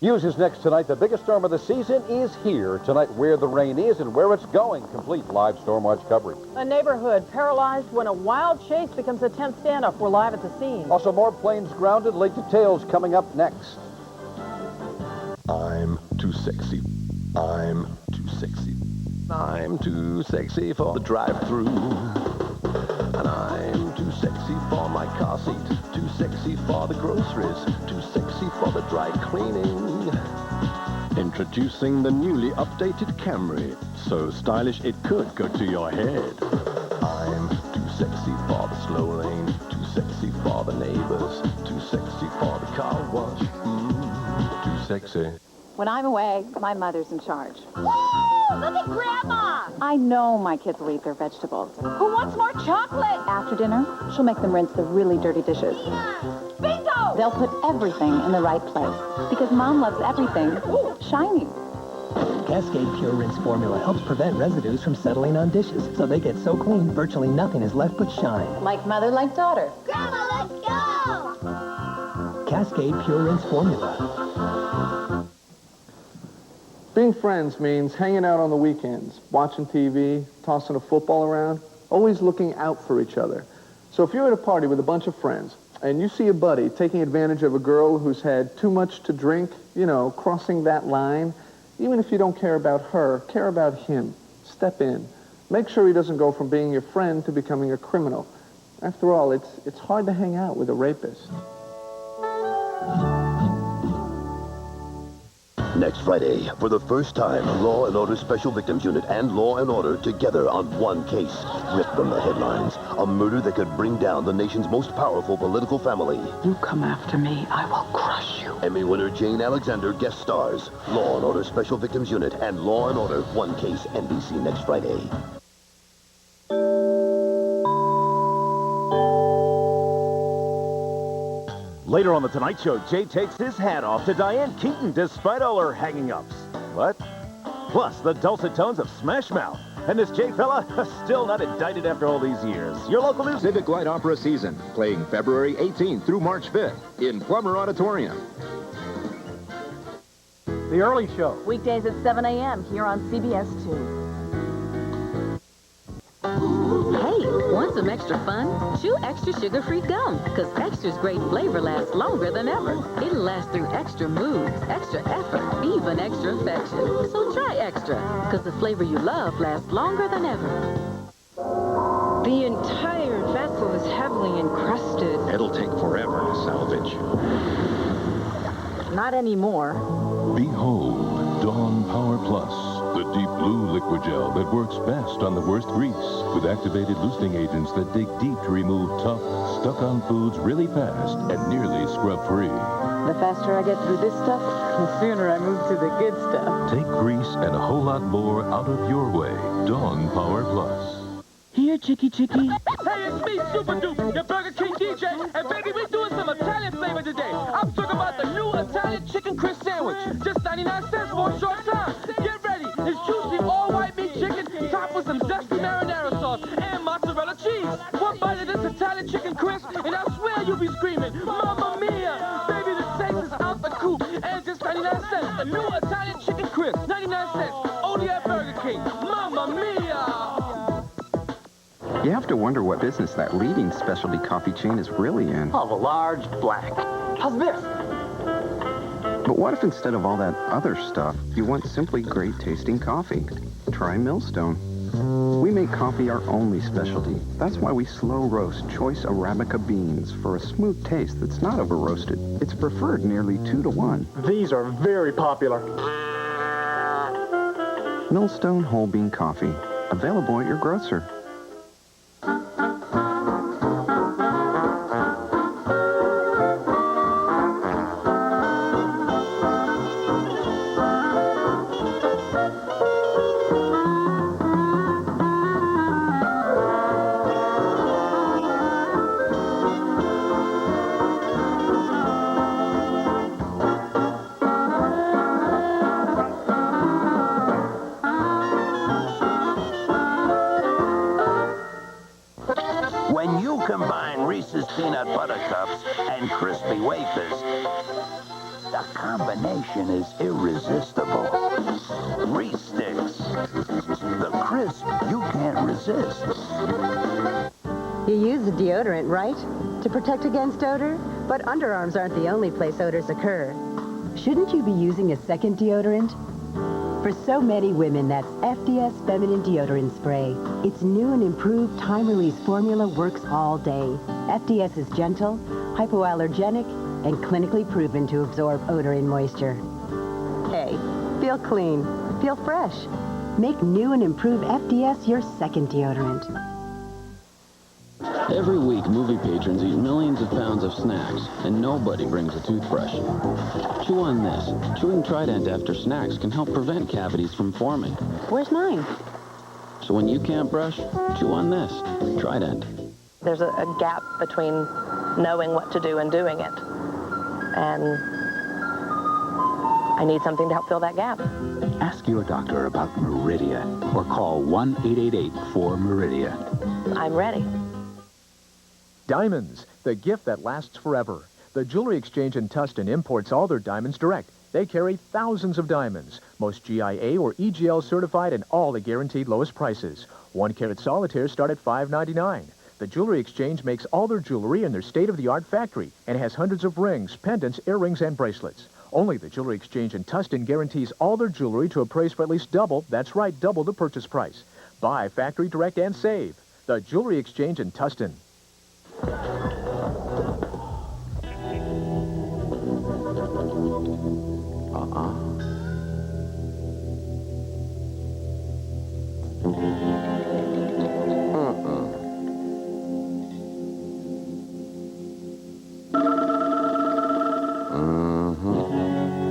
News is next tonight. The biggest storm of the season is here. Tonight, where the rain is and where it's going. Complete live storm watch coverage. A neighborhood paralyzed when a wild chase becomes a tense standoff. We're live at the scene. Also, more planes grounded. Late details coming up next. I'm too sexy. I'm too sexy. I'm too sexy for the drive-thru. And I'm too sexy for my car seat. Too sexy for the groceries. Too sexy for the dry cleaning. Introducing the newly updated Camry. So stylish it could go to your head. I'm too sexy for the slow lane. Too sexy for the neighbors. Too sexy for the car wash. Too sexy. When I'm away, my mother's in charge. Woo! Look at Grandma! I know my kids will eat their vegetables. Who wants more chocolate? After dinner, she'll make them rinse the really dirty dishes. Bingo! They'll put everything in the right place. Because Mom loves everything shiny. Cascade Pure Rinse formula helps prevent residues from settling on dishes, so they get so clean, virtually nothing is left but shine. Like mother, like daughter. Grandma, let's go! Cascade Pure Rinse formula. Being friends means hanging out on the weekends, watching TV, tossing a football around, always looking out for each other. So if you're at a party with a bunch of friends and you see a buddy taking advantage of a girl who's had too much to drink, crossing that line, even if you don't care about her, care about him. Step in. Make sure he doesn't go from being your friend to becoming a criminal. After all, it's hard to hang out with a rapist. Next Friday, for the first time, Law & Order Special Victims Unit and Law & Order together on one case. Ripped from the headlines. A murder that could bring down the nation's most powerful political family. You come after me, I will crush you. Emmy winner Jane Alexander guest stars. Law & Order Special Victims Unit and Law & Order One Case, NBC next Friday. Later on The Tonight Show, Jay takes his hat off to Diane Keaton despite all her hanging-ups. What? Plus, the dulcet tones of Smash Mouth. And this Jay fella, still not indicted after all these years. Your local news... Civic Light Opera season, playing February 18th through March 5th in Plummer Auditorium. The Early Show. Weekdays at 7 a.m. here on CBS 2. Hey, want some extra fun? Chew extra sugar-free gum, because extra's great flavor lasts longer than ever. It'll last through extra moods, extra effort, even extra affection. So try extra, because the flavor you love lasts longer than ever. The entire vessel is heavily encrusted. It'll take forever to salvage. Not anymore. Behold, Dawn Power Plus, the deep blue liquid gel that works best on the worst grease, with activated loosening agents that dig deep to remove tough, stuck-on foods really fast and nearly scrub-free. The faster I get through this stuff, the sooner I move to the good stuff. Take grease and a whole lot more out of your way. Dawn Power Plus. Here, Chicky. Hey, it's me, Super Duke, your Burger King DJ, and baby, we're doing some Italian flavor today. I'm talking about the new Italian chicken crisp sandwich. Just 99 cents for a short time. Get ready. It's juicy, all-white meat chicken, topped with some zesty marinara sauce and mozzarella cheese. One bite of this Italian chicken crisp, and I swear you'll be screaming, Mamma Mia! Baby, the taste is out the coop, and just 99 cents. The new Italian chicken crisp, 99 cents, only at Burger King. Mamma Mia! You have to wonder what business that leading specialty coffee chain is really in. Of a large black. How's this? But what if instead of all that other stuff, you want simply great tasting coffee? Try Millstone. We make coffee our only specialty. That's why we slow roast choice Arabica beans for a smooth taste that's not over roasted. It's preferred nearly 2 to 1. These are very popular. Millstone whole bean coffee. Available at your grocer. When you combine Reese's Peanut Butter Cups and crispy wafers, the combination is irresistible. Reese Sticks, the crisp you can't resist. You use a deodorant, right? To protect against odor? But underarms aren't the only place odors occur. Shouldn't you be using a second deodorant? For so many women, that's FDS Feminine Deodorant Spray. Its new and improved time-release formula works all day. FDS is gentle, hypoallergenic, and clinically proven to absorb odor and moisture. Hey, feel clean, feel fresh. Make new and improved FDS your second deodorant. Every week, movie patrons eat millions of pounds of snacks, and nobody brings a toothbrush. Chew on this. Chewing Trident after snacks can help prevent cavities from forming. Where's mine? So when you can't brush, chew on this. Trident. There's a gap between knowing what to do and doing it. And I need something to help fill that gap. Ask your doctor about Meridia or call 1-888-4-Meridia. I'm ready. Diamonds, the gift that lasts forever. The Jewelry Exchange in Tustin imports all their diamonds direct. They carry thousands of diamonds, most GIA or EGL certified, and all the guaranteed lowest prices. 1-carat solitaires start at $5.99. The Jewelry Exchange makes all their jewelry in their state-of-the-art factory and has hundreds of rings, pendants, earrings, and bracelets. Only the Jewelry Exchange in Tustin guarantees all their jewelry to a price for at least double, that's right, double the purchase price. Buy factory direct and save. The Jewelry Exchange in Tustin.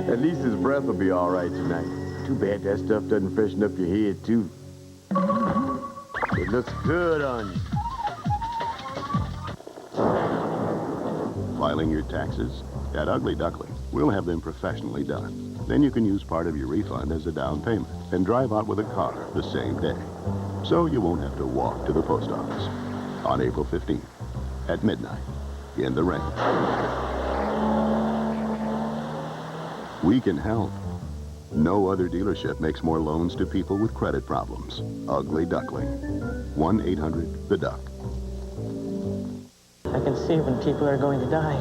At least his breath will be all right tonight. Too bad that stuff doesn't freshen up your head, too. It looks good on you. Filing your taxes? At Ugly Duckling, we'll have them professionally done. Then you can use part of your refund as a down payment and drive out with a car the same day. So you won't have to walk to the post office. On April 15th, at midnight, in the rain. We can help. No other dealership makes more loans to people with credit problems. Ugly Duckling. 1-800-THE-DUCK. I can see when people are going to die.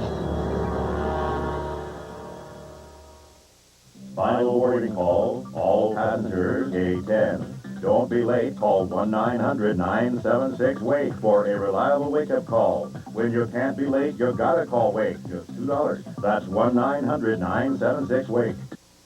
Final warning call. All passengers, gate 10. Don't be late. Call 1-900-976-WAKE for a reliable wake-up call. When you can't be late, you gotta call WAKE. Just $2. That's 1-900-976-WAKE.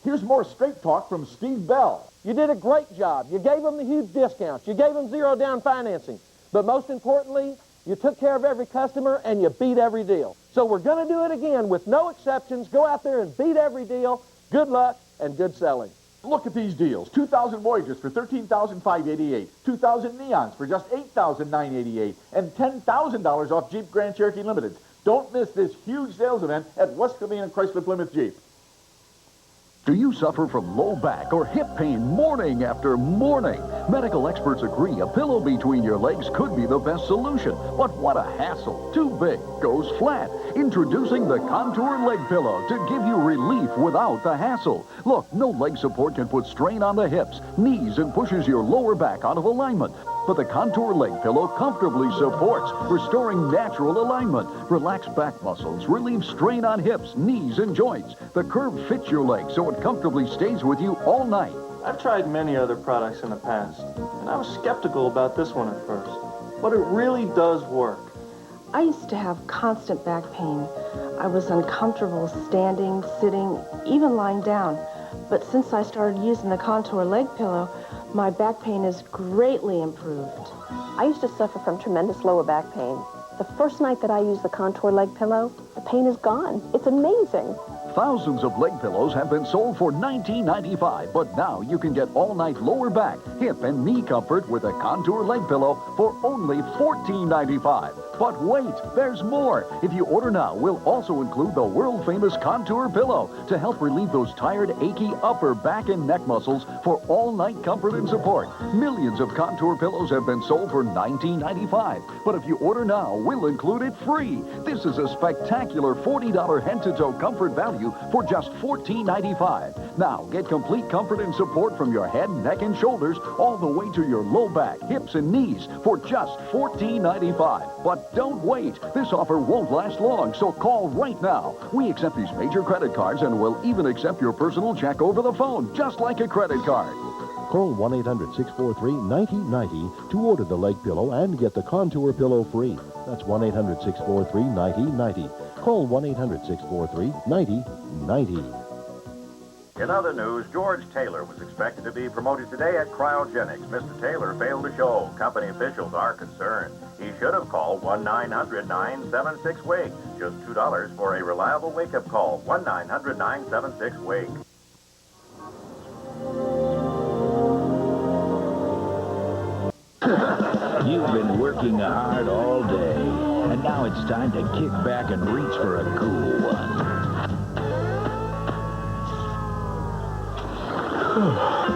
Here's more straight talk from Steve Bell. You did a great job. You gave them the huge discounts. You gave them zero down financing. But most importantly, you took care of every customer and you beat every deal. So we're going to do it again with no exceptions. Go out there and beat every deal. Good luck and good selling. Look at these deals. 2,000 Voyagers for $13,588. 2,000 Neons for just $8,988. And $10,000 off Jeep Grand Cherokee Limited. Don't miss this huge sales event at West Covina Chrysler Plymouth Jeep. Do you suffer from low back or hip pain morning after morning? Medical experts agree a pillow between your legs could be the best solution. But what a hassle. Too big, goes flat. Introducing the Contour Leg Pillow to give you relief without the hassle. Look, no leg support can put strain on the hips, knees, and pushes your lower back out of alignment. But the Contour Leg Pillow comfortably supports, restoring natural alignment. Relax back muscles, relieve strain on hips, knees, and joints. The curve fits your leg so it comfortably stays with you all night. I've tried many other products in the past, and I was skeptical about this one at first. But it really does work. I used to have constant back pain. I was uncomfortable standing, sitting, even lying down. But since I started using the Contour Leg Pillow, my back pain is greatly improved. I used to suffer from tremendous lower back pain. The first night that I used the Contour Leg Pillow, the pain is gone. It's amazing. Thousands of leg pillows have been sold for $19.95, but now you can get all-night lower back, hip, and knee comfort with a Contour Leg Pillow for only $14.95. But wait, there's more. If you order now, we'll also include the world-famous Contour Pillow to help relieve those tired, achy upper back and neck muscles for all-night comfort and support. Millions of Contour pillows have been sold for $19.95, but if you order now, we'll include it free. This is a spectacular $40 head-to-toe comfort value for just $14.95. Now, get complete comfort and support from your head, neck, and shoulders all the way to your low back, hips, and knees for just $14.95. But don't wait. This offer won't last long, so call right now. We accept these major credit cards and we'll even accept your personal check over the phone, just like a credit card. Call 1-800-643-9090 to order the leg pillow and get the Contour Pillow free. That's 1-800-643-9090. Call 1-800-643-9090. In other news, George Taylor was expected to be promoted today at cryogenics. Mr. Taylor failed to show. Company officials are concerned. He should have called 1-900-976-WAKE. Just $2 for a reliable wake-up call. 1-900-976-WAKE. You've been working hard all day, and now it's time to kick back and reach for a cool one.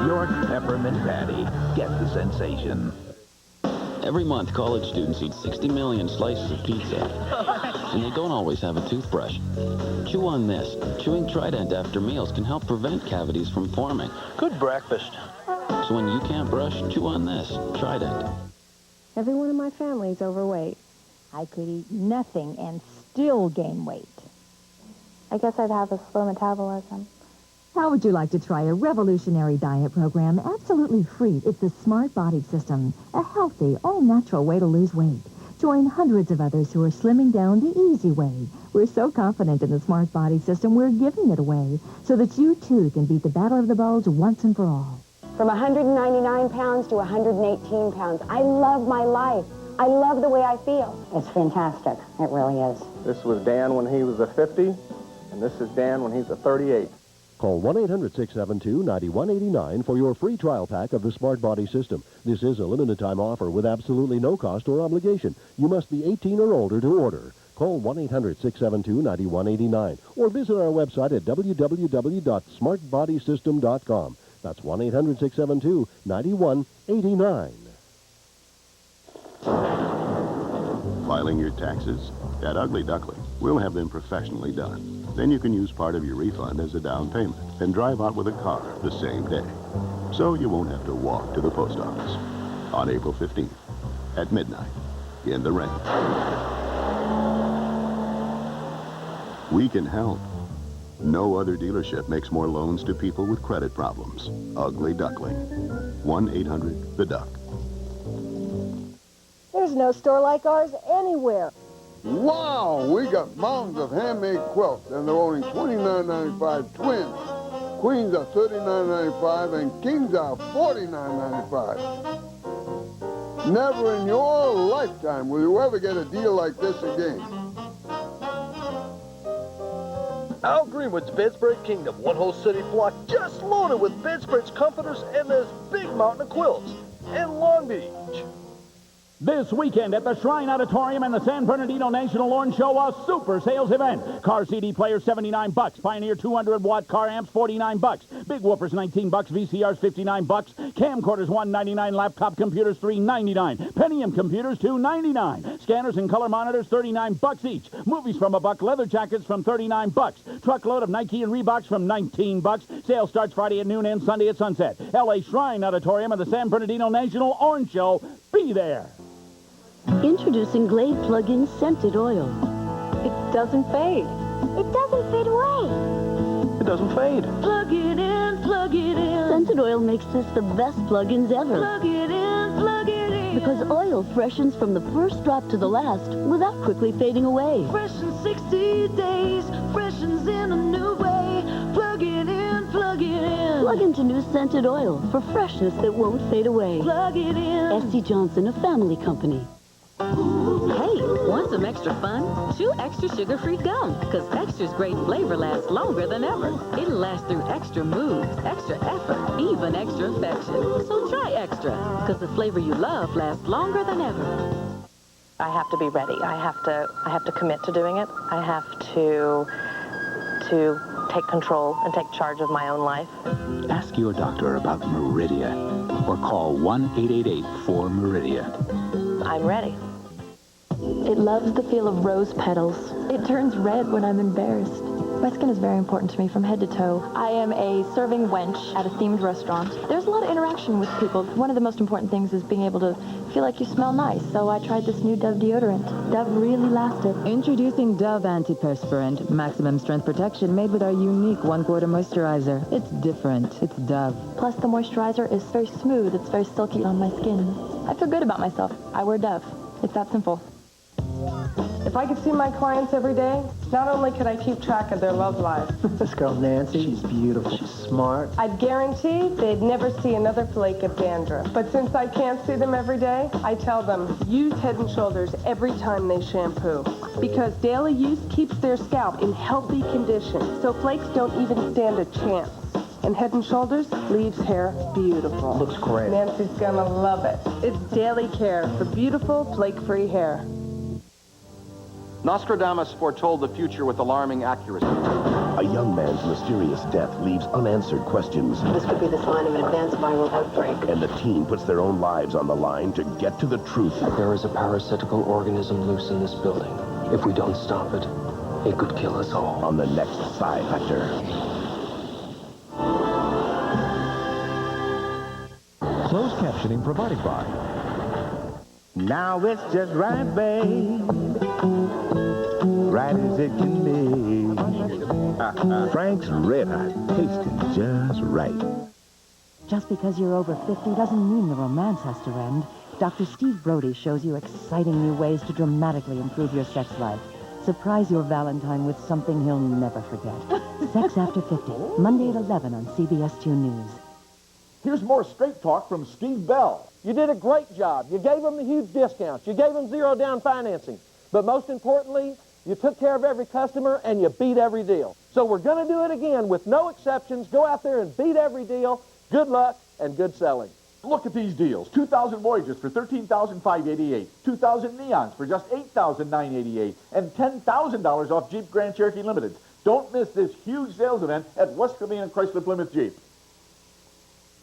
York Peppermint Patty. Get the sensation. Every month, college students eat 60 million slices of pizza, and they don't always have a toothbrush. Chew on this. Chewing Trident after meals can help prevent cavities from forming. Good breakfast. So when you can't brush, chew on this. Trident. Everyone in my family is overweight. I could eat nothing and still gain weight. I guess I'd have a slow metabolism. How would you like to try a revolutionary diet program absolutely free? It's the Smart Body System, a healthy, all-natural way to lose weight. Join hundreds of others who are slimming down the easy way. We're so confident in the Smart Body System, we're giving it away so that you, too, can beat the battle of the bulge once and for all. From 199 pounds to 118 pounds, I love my life. I love the way I feel. It's fantastic. It really is. This was Dan when he was a 50, and this is Dan when he's a 38. Call 1-800-672-9189 for your free trial pack of the Smart Body System. This is a limited time offer with absolutely no cost or obligation. You must be 18 or older to order. Call Call 1-800-672-9189 or visit our website at www.smartbodysystem.com. That's 1-800-672-9189. Filing your taxes? At Ugly Duckling, we'll have them professionally done. Then you can use part of your refund as a down payment and drive out with a car the same day. So you won't have to walk to the post office. On April 15th, at midnight, in the rain. We can help. No other dealership makes more loans to people with credit problems. Ugly Duckling. 1-800-THE-DUCK. There's no store like ours anywhere. Wow, we got mountains of handmade quilts, and they're only $29.95 twins. Queens are $39.95, and kings are $49.95. Never in your lifetime will you ever get a deal like this again. Al Greenwood's Bedspread Kingdom, one whole city block just loaded with bedspreads, comforters, and this big mountain of quilts in Long Beach. This weekend at the Shrine Auditorium and the San Bernardino National Lawn Show, a super sales event. Car CD players, $79. Pioneer 200-watt car amps, $49. Big whoopers, $19. VCRs, $59. Camcorders, $199. Laptop computers, $399. Pentium computers, $299. Scanners and color monitors, $39 each. Movies from $1. Leather jackets from $39. Truckload of Nike and Reeboks from $19. Sale starts Friday at noon and Sunday at sunset. LA Shrine Auditorium and the San Bernardino National Lawn Show. Be there. Introducing Glade Plug-in Scented Oil. It doesn't fade. It doesn't fade away. It doesn't fade. Plug it in, plug it in. Scented Oil makes this the best plug-ins ever. Plug it in, plug it in. Because oil freshens from the first drop to the last without quickly fading away. Fresh in 60 days, freshens in a new way. Plug it in, plug it in. Plug into new Scented Oil for freshness that won't fade away. Plug it in. S.C. Johnson, a family company. Hey, want some extra fun? Chew extra sugar-free gum, because extra's great flavor lasts longer than ever. It'll last through extra moves, extra effort, even extra affection. So try extra, because the flavor you love lasts longer than ever. I have to be ready. I have to commit to doing it. I have to take control and take charge of my own life. Ask your doctor about Meridia or call 1-888-4-MERIDIA. I'm ready. It loves the feel of rose petals. It turns red when I'm embarrassed. My skin is very important to me from head to toe. I am a serving wench at a themed restaurant. There's a lot of interaction with people. One of the most important things is being able to feel like you smell nice. So I tried this new Dove deodorant. Dove really lasted. Introducing Dove Antiperspirant, maximum strength protection made with our unique 1/4 moisturizer. It's different. It's Dove. Plus the moisturizer is very smooth. It's very silky on my skin. I feel good about myself. I wear Dove. It's that simple. If I could see my clients every day, not only could I keep track of their love lives. This girl, Nancy, she's beautiful. She's smart. I'd guarantee they'd never see another flake of dandruff. But since I can't see them every day, I tell them, use Head & Shoulders every time they shampoo. Because daily use keeps their scalp in healthy condition, so flakes don't even stand a chance. And Head & Shoulders leaves hair beautiful. Looks great. Nancy's gonna love it. It's daily care for beautiful, flake-free hair. Nostradamus foretold the future with alarming accuracy. A young man's mysterious death leaves unanswered questions. This could be the sign of an advanced viral outbreak. And the team puts their own lives on the line to get to the truth. There is a parasitical organism loose in this building. If we don't stop it, it could kill us all. On the next Psi Factor. Closed captioning provided by... Now it's just right, babe. Right as it can be. Frank's Red Hot, tasting just right. Just because you're over 50 doesn't mean the romance has to end. Dr. Steve Brody shows you exciting new ways to dramatically improve your sex life. Surprise your Valentine with something he'll never forget. Sex After 50, Monday at 11 on CBS 2 News. Here's more straight talk from Steve Bell. You did a great job. You gave them the huge discounts. You gave them zero down financing. But most importantly, you took care of every customer and you beat every deal. So we're going to do it again with no exceptions. Go out there and beat every deal. Good luck and good selling. Look at these deals. 2,000 Voyagers for $13,588. 2,000 Neons for just $8,988. And $10,000 off Jeep Grand Cherokee Limited. Don't miss this huge sales event at West Covina Chrysler Plymouth Jeep.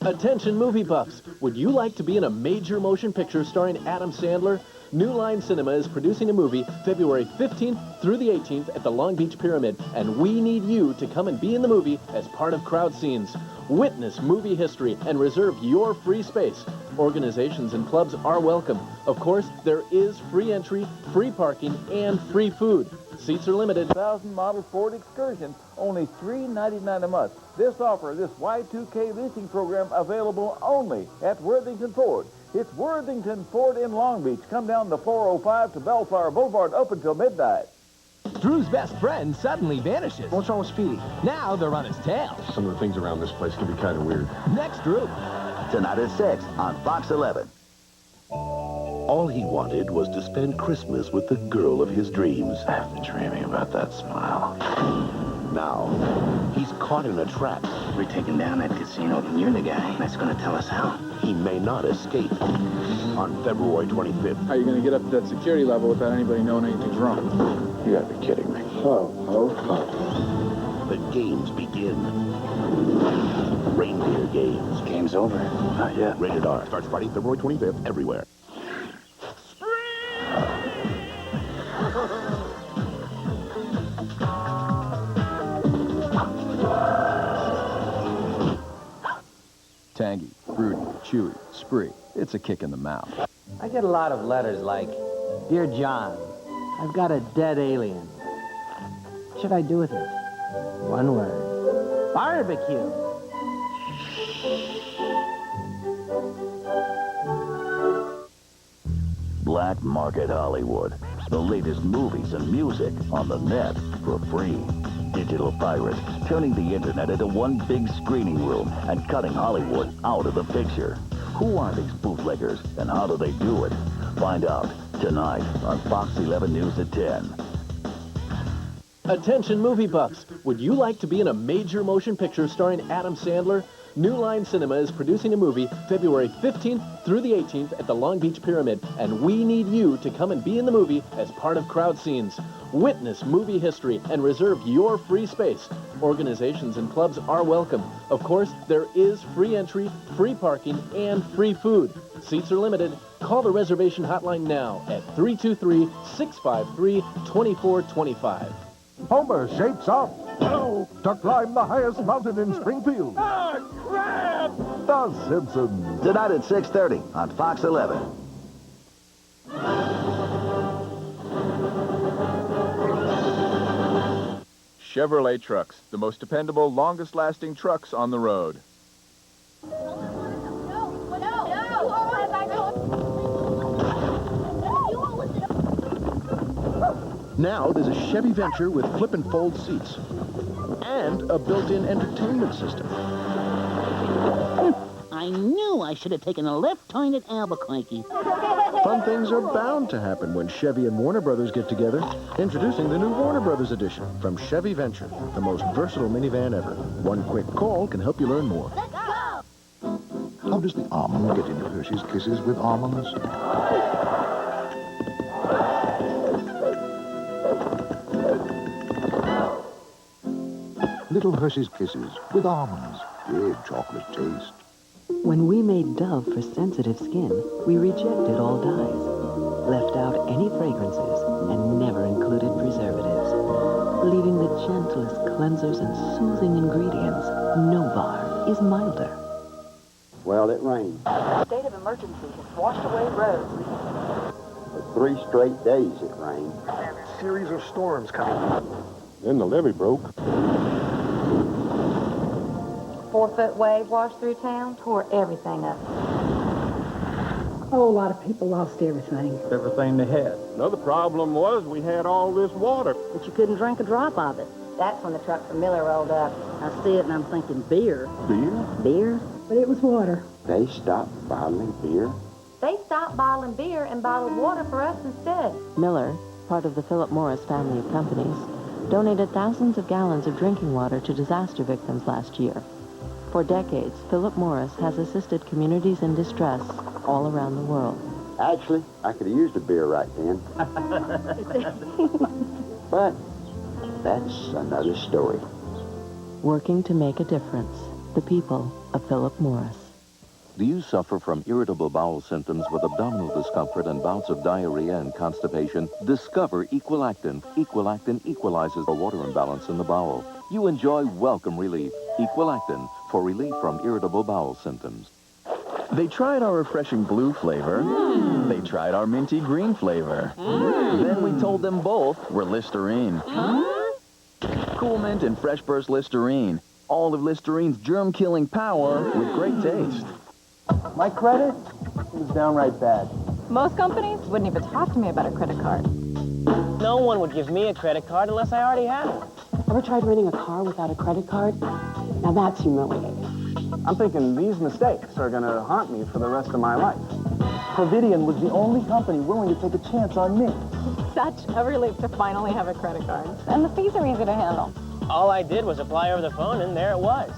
Attention movie buffs. Would you like to be in a major motion picture starring Adam Sandler? New Line Cinema is producing a movie February 15th through the 18th at the Long Beach Pyramid, and we need you to come and be in the movie as part of crowd scenes. Witness movie history and reserve your free space. Organizations and clubs are welcome. Of course, there is free entry, free parking, and free food. Seats are limited. 2000 model Ford Excursion, only $399 a month. This offer, this Y2K leasing program, available only at Worthington Ford. It's Worthington Ford in Long Beach. Come down the 405 to Bellflower Boulevard, open till midnight. Drew's best friend suddenly vanishes. What's wrong with Speedy? Now they're on his tail. Some of the things around this place can be kind of weird. Next, Drew. Tonight at 6 on Fox 11. All he wanted was to spend Christmas with the girl of his dreams. I've been dreaming about that smile. Now, he's caught in a trap. We're taking down that casino, and you're the guy that's going to tell us how. He may not escape. On February 25th. How are you going to get up to that security level without anybody knowing anything's wrong? You gotta be kidding me. The games begin. Reindeer games. Game's over. Not yet. Rated R. Starts Friday, February 25th, everywhere. Tangy, fruity, chewy, spree. It's a kick in the mouth. I get a lot of letters like, Dear John, I've got a dead alien. What should I do with it? One word. Barbecue. Black Market Hollywood. The latest movies and music on the net for free. Digital pirates turning the internet into one big screening room and cutting Hollywood out of the picture. Who are these bootleggers and how do they do it? Find out tonight on Fox 11 News at 10. Attention movie buffs. Would you like to be in a major motion picture starring Adam Sandler? New Line Cinema is producing a movie February 15th through the 18th at the Long Beach Pyramid, and we need you to come and be in the movie as part of crowd scenes. Witness movie history and reserve your free space. Organizations and clubs are welcome. Of course, there is free entry, free parking, and free food. Seats are limited. Call the reservation hotline now at 323-653-2425. Homer shapes up to climb the highest mountain in Springfield. Oh, crap! The Simpsons. Tonight at 6:30 on Fox 11. Chevrolet trucks, the most dependable, longest-lasting trucks on the road. Now there's a Chevy Venture with flip and fold seats and a built-in entertainment system. I knew I should have taken a left turn at Albuquerque. Fun things are bound to happen when Chevy and Warner Brothers get together. Introducing the new Warner Brothers edition from Chevy Venture, the most versatile minivan ever. One quick call can help you learn more. Let's go! How does the almond get into Hershey's Kisses with almonds? Little Hershey's Kisses with almonds. Big chocolate taste. When we made Dove for sensitive skin, we rejected all dyes, left out any fragrances, and never included preservatives, leaving the gentlest cleansers and soothing ingredients. No bar is milder. Well, it rained. State of emergency has washed away roads. For 3 straight days it rained. Series of storms coming. Then the levee broke. 4-foot wave washed through town, tore everything up. Oh, a lot of people lost everything. Everything they had. Another problem was we had all this water. But you couldn't drink a drop of it. That's when the truck from Miller rolled up. I see it and I'm thinking beer. Beer? Beer? But it was water. They stopped bottling beer. They stopped bottling beer and bottled water for us instead. Miller, part of the Philip Morris family of companies, donated thousands of gallons of drinking water to disaster victims last year. For decades, Philip Morris has assisted communities in distress all around the world. Actually, I could have used a beer right then. But that's another story. Working to make a difference. The people of Philip Morris. Do you suffer from irritable bowel symptoms with abdominal discomfort and bouts of diarrhea and constipation? Discover Equilactin. Equilactin equalizes the water imbalance in the bowel. You enjoy welcome relief. Equilactin for relief from irritable bowel symptoms. They tried our refreshing blue flavor. They tried our minty green flavor. Then we told them both we're Listerine. Cool Mint and Fresh Burst Listerine. All of Listerine's germ-killing power with great taste. My credit is downright bad. Most companies wouldn't even talk to me about a credit card. No one would give me a credit card unless I already had one. Ever tried renting a car without a credit card? Now that's humiliating. I'm thinking these mistakes are going to haunt me for the rest of my life. Providian was the only company willing to take a chance on me. Such a relief to finally have a credit card. And the fees are easy to handle. All I did was apply over the phone, and there it was.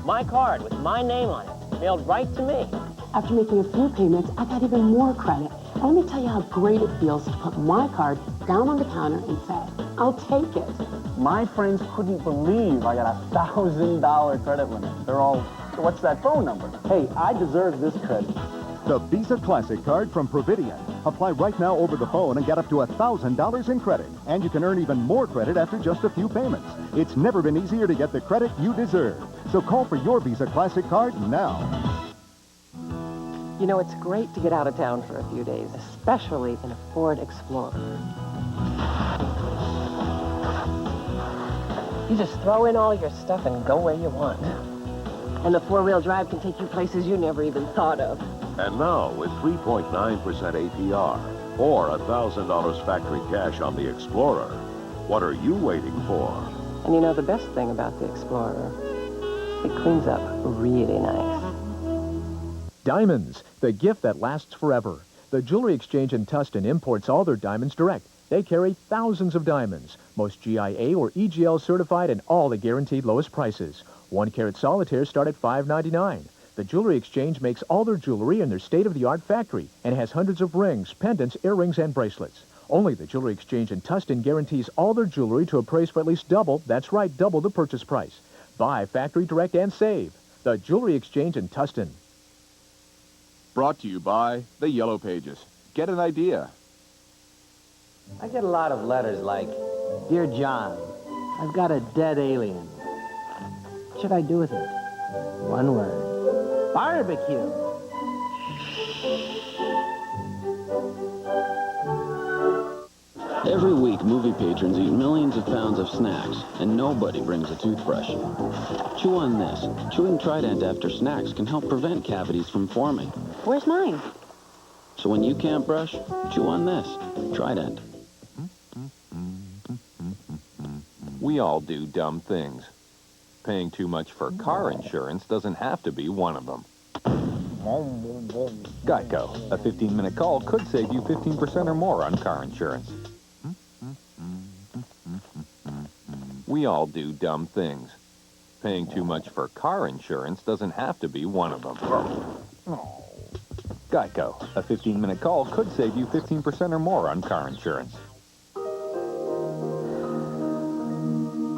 My card with my name on it, mailed right to me. After making a few payments, I got even more credit. And let me tell you how great it feels to put my card down on the counter and say, I'll take it. My friends couldn't believe I got a $1,000 credit limit. They're all, what's that phone number? Hey, I deserve this credit. The Visa Classic Card from Providian. Apply right now over the phone and get up to $1,000 in credit. And you can earn even more credit after just a few payments. It's never been easier to get the credit you deserve. So call for your Visa Classic Card now. You know, it's great to get out of town for a few days, especially in a Ford Explorer. You just throw in all your stuff and go where you want. And the four-wheel drive can take you places you never even thought of. And now, with 3.9% APR or $1,000 factory cash on the Explorer, what are you waiting for? And you know, the best thing about the Explorer, it cleans up really nice. Diamonds, the gift that lasts forever. The Jewelry Exchange in Tustin imports all their diamonds direct. They carry thousands of diamonds, most GIA or EGL certified, and all the guaranteed lowest prices. 1-carat solitaires start at $5.99. The Jewelry Exchange makes all their jewelry in their state-of-the-art factory and has hundreds of rings, pendants, earrings, and bracelets. Only the Jewelry Exchange in Tustin guarantees all their jewelry to a price for at least double, that's right, double the purchase price. Buy factory direct and save. The Jewelry Exchange in Tustin. Brought to you by the Yellow Pages. Get an idea. I get a lot of letters like, Dear John, I've got a dead alien. What should I do with it? One word. Barbecue. Every week, movie patrons eat millions of pounds of snacks, and nobody brings a toothbrush. Chew on this. Chewing Trident after snacks can help prevent cavities from forming. Where's mine? So when you can't brush, chew on this. Trident. We all do dumb things. Paying too much for car insurance doesn't have to be one of them. Geico. A 15-minute call could save you 15% or more on car insurance. We all do dumb things. Paying too much for car insurance doesn't have to be one of them. Geico. A 15-minute call could save you 15% or more on car insurance.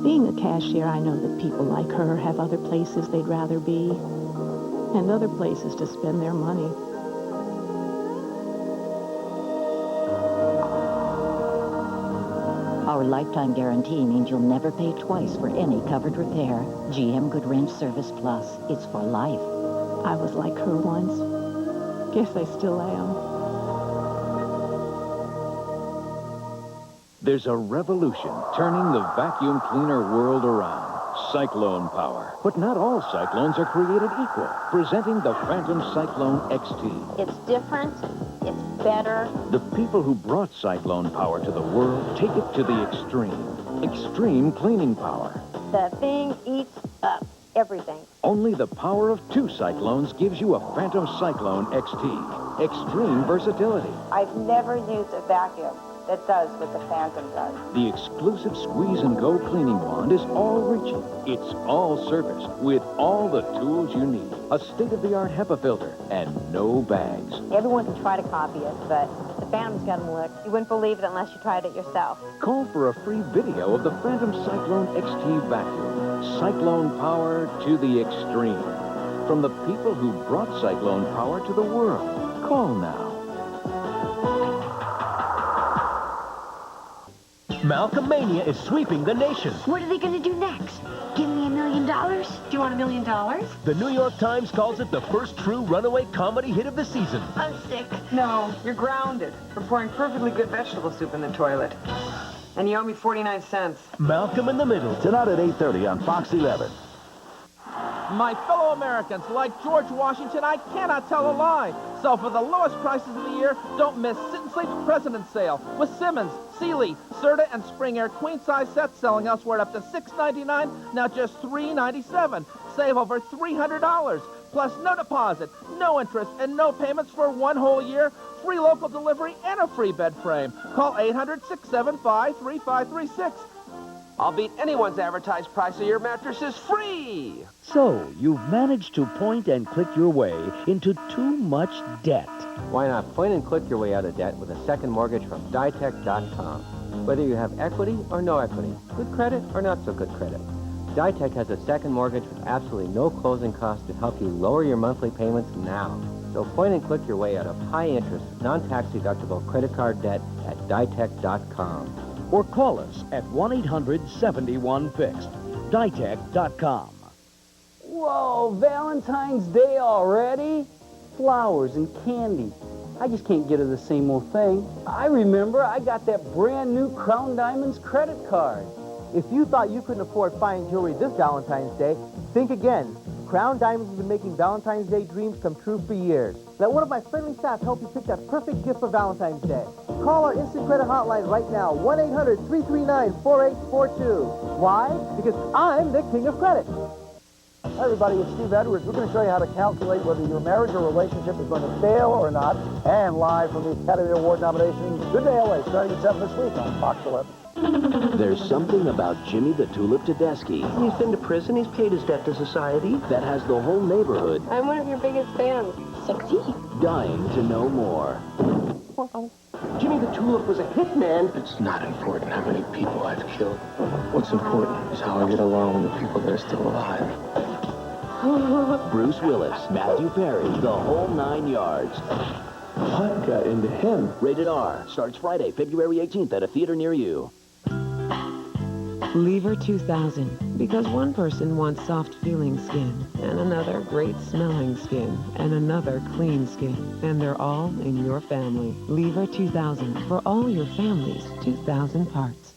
Being a cashier, I know that people like her have other places they'd rather be, and other places to spend their money. Our lifetime guarantee means you'll never pay twice for any covered repair. GM Good Wrench Service Plus. It's for life. I was like her once. Guess I still am. There's a revolution turning the vacuum cleaner world around. Cyclone power. But not all cyclones are created equal. Presenting the Phantom Cyclone XT. It's different. It's better. The people who brought cyclone power to the world take it to the extreme. Extreme cleaning power. The thing eats up everything. Only the power of 2 cyclones gives you a Phantom Cyclone XT. Extreme versatility. I've never used a vacuum that does what the Phantom does. The exclusive squeeze-and-go cleaning wand is all-reaching. It's all-surface with all the tools you need. A state-of-the-art HEPA filter and no bags. Everyone can try to copy it, but the Phantom's got them licked. You wouldn't believe it unless you tried it yourself. Call for a free video of the Phantom Cyclone XT vacuum. Cyclone power to the extreme. From the people who brought cyclone power to the world. Call now. Malcolm Mania is sweeping the nation. What are they going to do next? Give me $1 million? Do you want $1 million? The New York Times calls it the first true runaway comedy hit of the season. I'm sick. No, you're grounded for pouring perfectly good vegetable soup in the toilet. And you owe me 49 cents. Malcolm in the Middle. Tonight at 8:30 on Fox 11. My fellow Americans, like George Washington, I cannot tell a lie. So for the lowest prices of the year, don't miss Sit and Sleep's President's Sale with Simmons, Sealy, Serta, and Spring Air queen-size sets selling elsewhere up to $6.99, now just $3.97. Save over $300. Plus no deposit, no interest, and no payments for 1 whole year. Free local delivery and a free bed frame. Call 800-675-3536. I'll beat anyone's advertised price of your mattresses free. So, you've managed to point and click your way into too much debt. Why not point and click your way out of debt with a second mortgage from Ditech.com? Whether you have equity or no equity, good credit or not so good credit, Ditech has a second mortgage with absolutely no closing costs to help you lower your monthly payments now. So point and click your way out of high-interest, non-tax deductible credit card debt at Ditech.com. Or call us at 1-800-71-FIXED. Ditech.com. Whoa, Valentine's Day already? Flowers and candy. I just can't get her the same old thing. I remember I got that brand new Crown Diamonds credit card. If you thought you couldn't afford fine jewelry this Valentine's Day, think again. Crown Diamonds has been making Valentine's Day dreams come true for years. Let one of my friendly staff help you pick that perfect gift for Valentine's Day. Call our instant credit hotline right now, 1-800-339-4842. Why? Because I'm the king of credit. Hi, everybody, it's Steve Edwards. We're going to show you how to calculate whether your marriage or relationship is going to fail or not. And live from the Academy Award nominations, Good Day LA, starting at 7 this week on Fox 11. There's something about Jimmy the Tulip Tedeschi. He's been to prison. He's paid his debt to society. That has the whole neighborhood I'm one of your biggest fans. Sexy. dying to know more. Jimmy the Tulip was a hitman. It's not important how many people I've killed. What's important is how I get along with the people that are still alive. Bruce Willis, Matthew Perry, the whole 9 yards. What got into him? Rated R. Starts Friday, February 18th at a theater near you. Lever 2000, because one person wants soft-feeling skin, and another great-smelling skin, and another clean skin, and they're all in your family. Lever 2000, for all your family's 2,000 parts.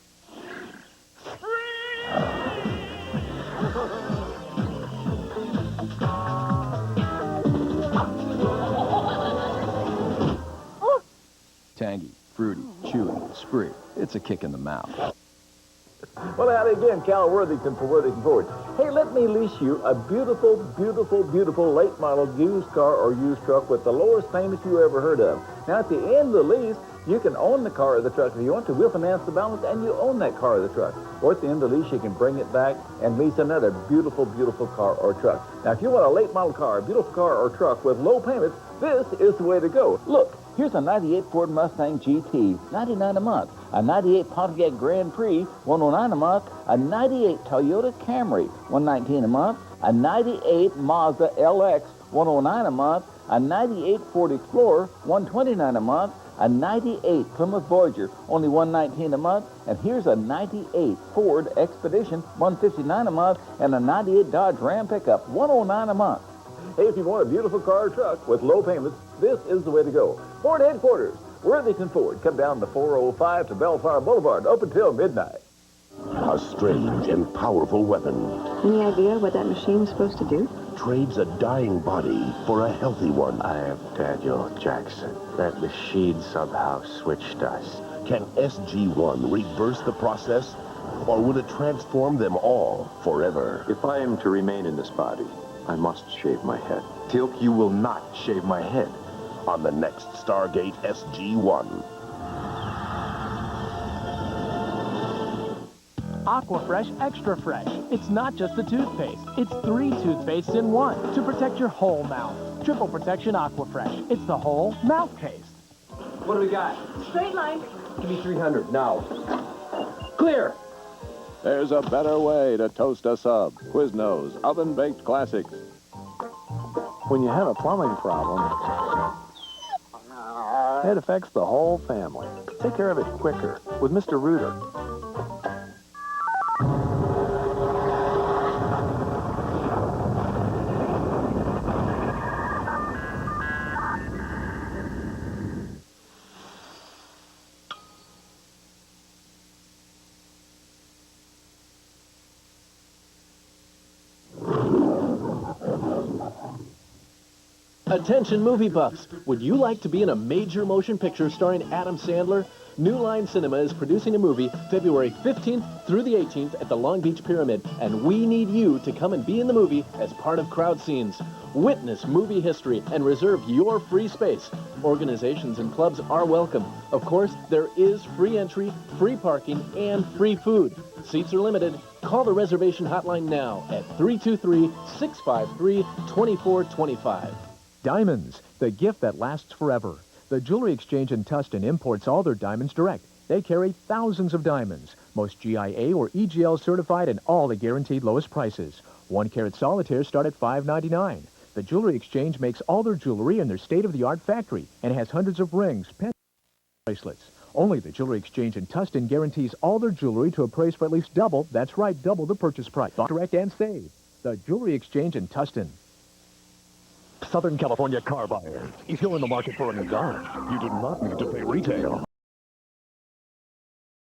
Tangy, fruity, chewy, spree. It's a kick in the mouth. Well, howdy again, Cal Worthington for Worthington Ford. Hey, let me lease you a beautiful, beautiful, beautiful late model used car or used truck with the lowest payment you ever heard of. Now, at the end of the lease, you can own the car or the truck if you want to. We'll finance the balance, and you own that car or the truck. Or at the end of the lease, you can bring it back and lease another beautiful, beautiful car or truck. Now, if you want a late model car, a beautiful car or truck with low payments, this is the way to go. Look, here's a 98 Ford Mustang GT, $99 a month. A 98 Pontiac Grand Prix, $109 a month. A 98 Toyota Camry, $119 a month. A 98 Mazda LX, $109 a month. A 98 Ford Explorer, $129 a month. A 98 Plymouth Voyager, only $119 a month. And here's a 98 Ford Expedition, $159 a month. And a 98 Dodge Ram pickup, $109 a month. Hey, if you want a beautiful car or truck with low payments, this is the way to go. Ford headquarters, Worthington Ford. Come down the 405 to Bellflower Boulevard, open till midnight. A strange and powerful weapon. Any idea what that machine's supposed to do? Trades a dying body for a healthy one. I am Daniel Jackson. That machine somehow switched us. Can SG-1 reverse the process? Or will it transform them all forever? If I am to remain in this body, I must shave my head. Tilk, you will not shave my head. On the next Stargate SG-1. Aquafresh Extra Fresh. It's not just a toothpaste. It's 3 toothpastes in one to protect your whole mouth. Triple Protection Aquafresh. It's the whole mouth paste. What do we got? Straight line. Give me 300 now. Clear. There's a better way to toast a sub. Quiznos oven-baked classics. When you have a plumbing problem, it affects the whole family. Take care of it quicker with Mr. Rooter. Attention movie buffs! Would you like to be in a major motion picture starring Adam Sandler? New Line Cinema is producing a movie February 15th through the 18th at the Long Beach Pyramid, and we need you to come and be in the movie as part of crowd scenes. Witness movie history and reserve your free space. Organizations and clubs are welcome. Of course, there is free entry, free parking, and free food. Seats are limited. Call the reservation hotline now at 323-653-2425. Diamonds, the gift that lasts forever. The Jewelry Exchange in Tustin imports all their diamonds direct. They carry thousands of diamonds, most GIA or EGL certified, and all the guaranteed lowest prices. 1-carat solitaires start at $5.99. The Jewelry Exchange makes all their jewelry in their state-of-the-art factory and has hundreds of rings, pens, and bracelets. Only the Jewelry Exchange in Tustin guarantees all their jewelry to a price for at least double, that's right, double the purchase price. Direct and save. The Jewelry Exchange in Tustin. Southern California car buyers, if you're in the market for a new car, you do not need to pay retail.